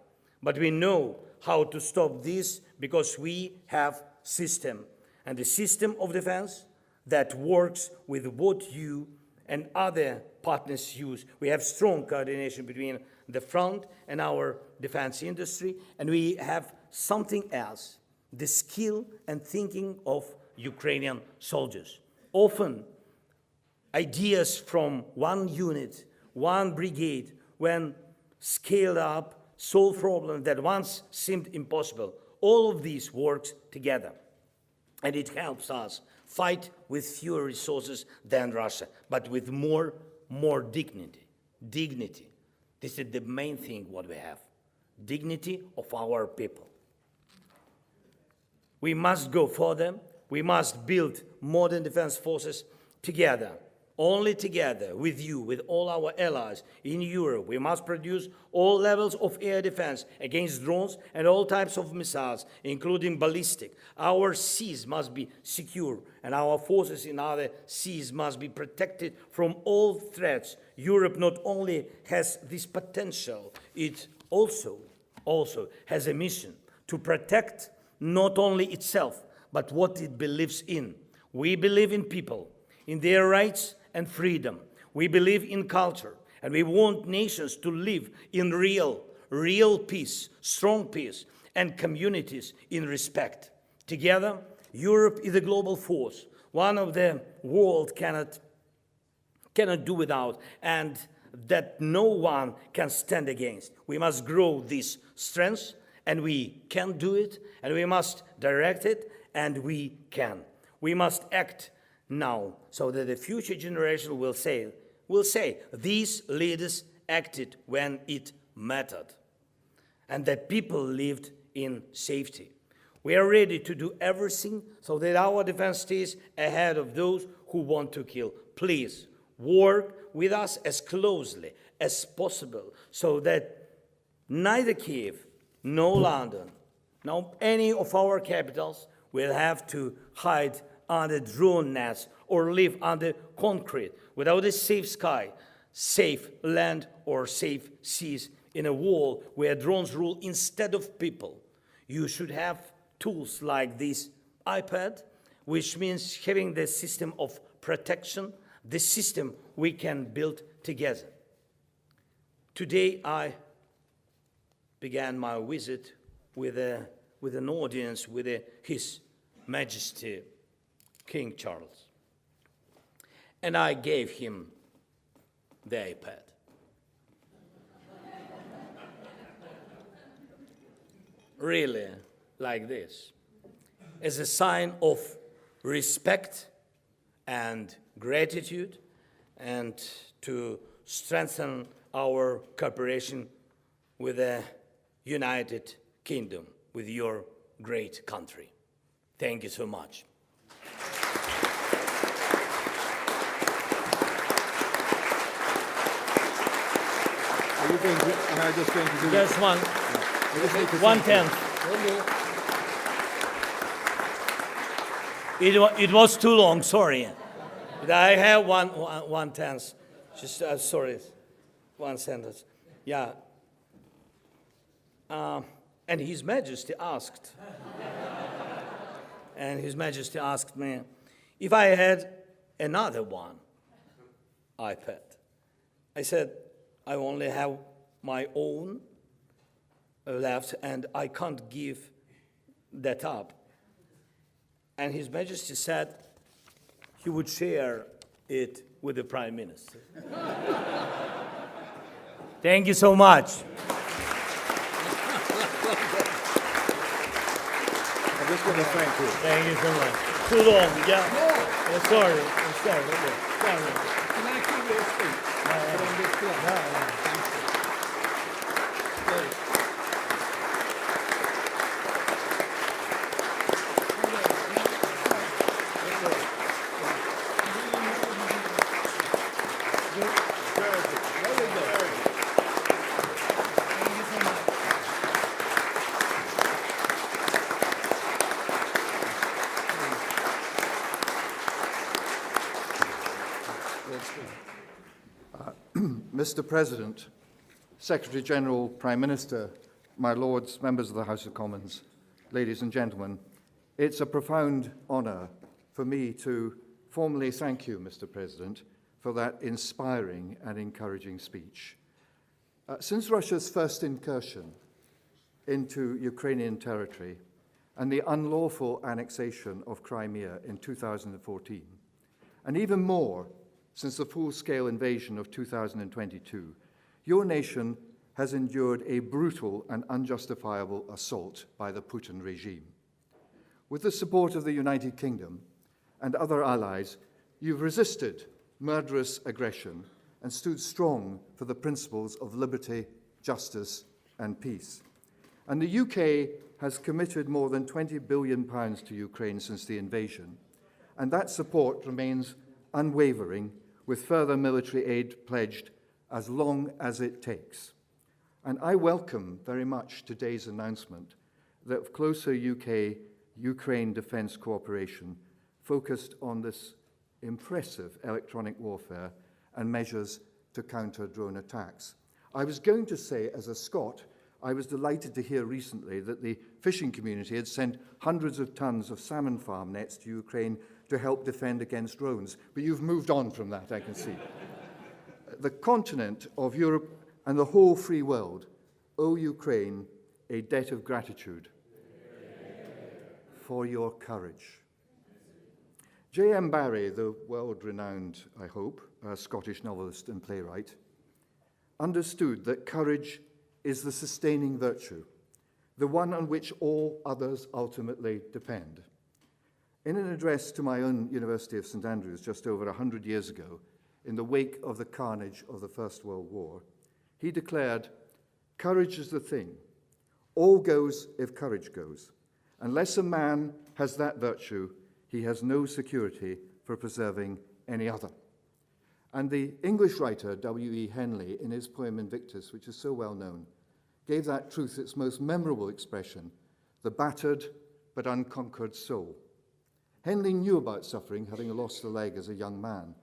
But we know how to stop this because we have system, and the system of defense that works with what you and other partners use. We have strong coordination between the front and our defense industry, and we have something else, the skill and thinking of Ukrainian soldiers. Often, ideas from one unit, one brigade, when scaled up, solve problems that once seemed impossible. All of these works together. And it helps us fight with fewer resources than Russia, but with more dignity. Dignity. This is the main thing what we have. Dignity of our people. We must go further. We must build modern defense forces together. Only together with you, with all our allies in Europe, we must produce all levels of air defense against drones and all types of missiles, including ballistic. Our seas must be secure, and our forces in other seas must be protected from all threats. Europe not only has this potential, it also has a mission to protect not only itself, but what it believes in. We believe in people, in their rights and freedom. We believe in culture, and we want nations to live in real peace, strong peace, and communities in respect. Together, Europe is a global force, one of the world cannot do without, and that no one can stand against. We must grow this strength, and we can do it, and we must direct it, and we can. We must act now, so that the future generation will say, these leaders acted when it mattered, and that people lived in safety. We are ready to do everything so that our defense stays ahead of those who want to kill. Please work with us as closely as possible so that neither Kiev, nor London, nor any of our capitals will have to hide under drone nets or live under concrete without a safe sky, safe land, or safe seas in a world where drones rule instead of people. You should have tools like this iPad, which means having the system of protection, the system we can build together. Today I began my visit with an audience with His Majesty King Charles. And I gave him the iPad. Really, like this, as a sign of respect and gratitude, and to strengthen our cooperation with the United Kingdom, with your great country. Thank you so much. Are you going to, am I just going to do Just one. Yeah. 1/10. It was too long, sorry. But I have 1/10. Just, sorry, one sentence. Yeah. And His Majesty asked, me if I had another iPad. I said, I only have my own left, and I can't give that up. And His Majesty said he would share it with the Prime Minister. Thank you so much. I just want to thank you. Thank you so much. Too long, yeah? No. Sorry. Can I give you a speech? On this floor? Thank you. Mr. President, Secretary-General, Prime Minister, my Lords, members of the House of Commons, ladies and gentlemen, it's a profound honour for me to formally thank you, Mr. President, for that inspiring and encouraging speech. Since Russia's first incursion into Ukrainian territory and the unlawful annexation of Crimea in 2014, and even more since the full-scale invasion of 2022, your nation has endured a brutal and unjustifiable assault by the Putin regime. With the support of the United Kingdom and other allies, you've resisted murderous aggression and stood strong for the principles of liberty, justice, and peace. And the UK has committed more than £20 billion to Ukraine since the invasion, and that support remains unwavering, with further military aid pledged as long as it takes. And I welcome very much today's announcement that closer UK-Ukraine defence cooperation focused on this impressive electronic warfare and measures to counter drone attacks. I was going to say, as a Scot, I was delighted to hear recently that the fishing community had sent hundreds of tons of salmon farm nets to Ukraine to help defend against drones. But you've moved on from that, I can see. The continent of Europe and the whole free world owe Ukraine a debt of gratitude for your courage. J.M. Barrie, the world-renowned, I hope, Scottish novelist and playwright, understood that courage is the sustaining virtue, the one on which all others ultimately depend. In an address to my own University of St Andrews just over 100 years ago, in the wake of the carnage of the First World War, he declared, "Courage is the thing. All goes if courage goes. Unless a man has that virtue, he has no security for preserving any other." And the English writer W.E. Henley, in his poem Invictus, which is so well known, gave that truth its most memorable expression, "the battered but unconquered soul." Henley knew about suffering, having lost a leg as a young man,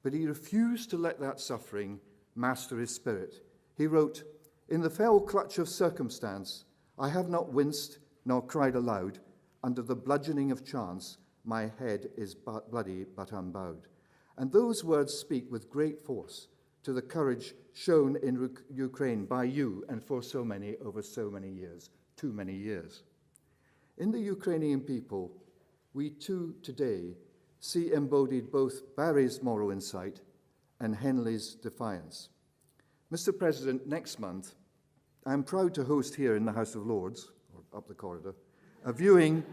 but he refused to let that suffering master his spirit. He wrote, "In the fell clutch of circumstance, I have not winced nor cried aloud. Under the bludgeoning of chance, my head is bloody but unbowed." And those words speak with great force to the courage shown in Ukraine by you and for so many over so many years, too many years. In the Ukrainian people, we too today see embodied both Barry's moral insight and Henley's defiance. Mr. President, next month, I am proud to host here in the House of Lords, or up the corridor, a viewing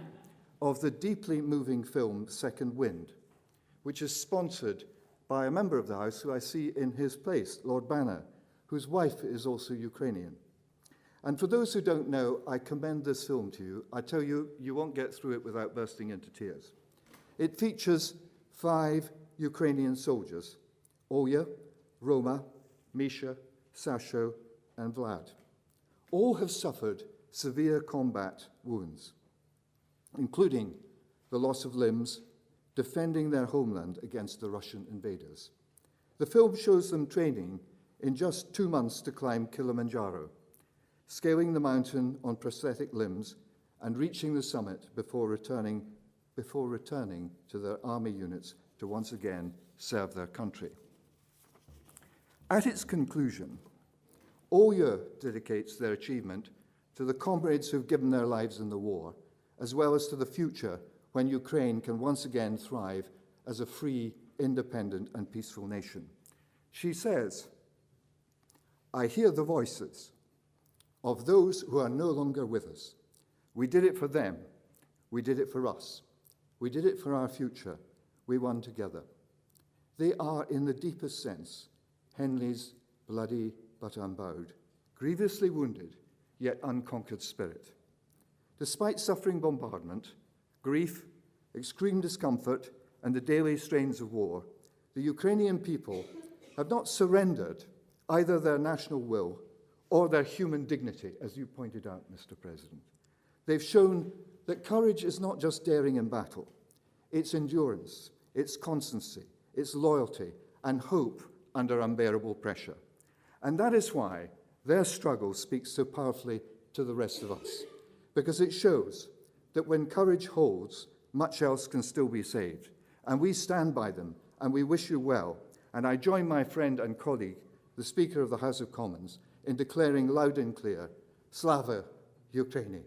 of the deeply moving film Second Wind, which is sponsored by a member of the House who I see in his place, Lord Banner, whose wife is also Ukrainian. And for those who don't know, I commend this film to you. I tell you, you won't get through it without bursting into tears. It features 5 Ukrainian soldiers, Olya, Roma, Misha, Sasho, and Vlad. All have suffered severe combat wounds, including the loss of limbs, defending their homeland against the Russian invaders. The film shows them training in just 2 months to climb Kilimanjaro, scaling the mountain on prosthetic limbs and reaching the summit before returning to their army units to once again serve their country. At its conclusion, Olya dedicates their achievement to the comrades who've given their lives in the war, as well as to the future when Ukraine can once again thrive as a free, independent, and peaceful nation. She says, "I hear the voices of those who are no longer with us. We did it for them. We did it for us. We did it for our future. We won together." They are, in the deepest sense, Henley's bloody but unbowed, grievously wounded, yet unconquered spirit. Despite suffering bombardment, grief, extreme discomfort, and the daily strains of war, the Ukrainian people have not surrendered either their national will or their human dignity, as you pointed out, Mr. President. They've shown that courage is not just daring in battle. It's endurance, it's constancy, it's loyalty, and hope under unbearable pressure. And that is why their struggle speaks so powerfully to the rest of us, because it shows that when courage holds, much else can still be saved. And we stand by them, and we wish you well. And I join my friend and colleague, the Speaker of the House of Commons, in declaring loud and clear, Slava Ukraini.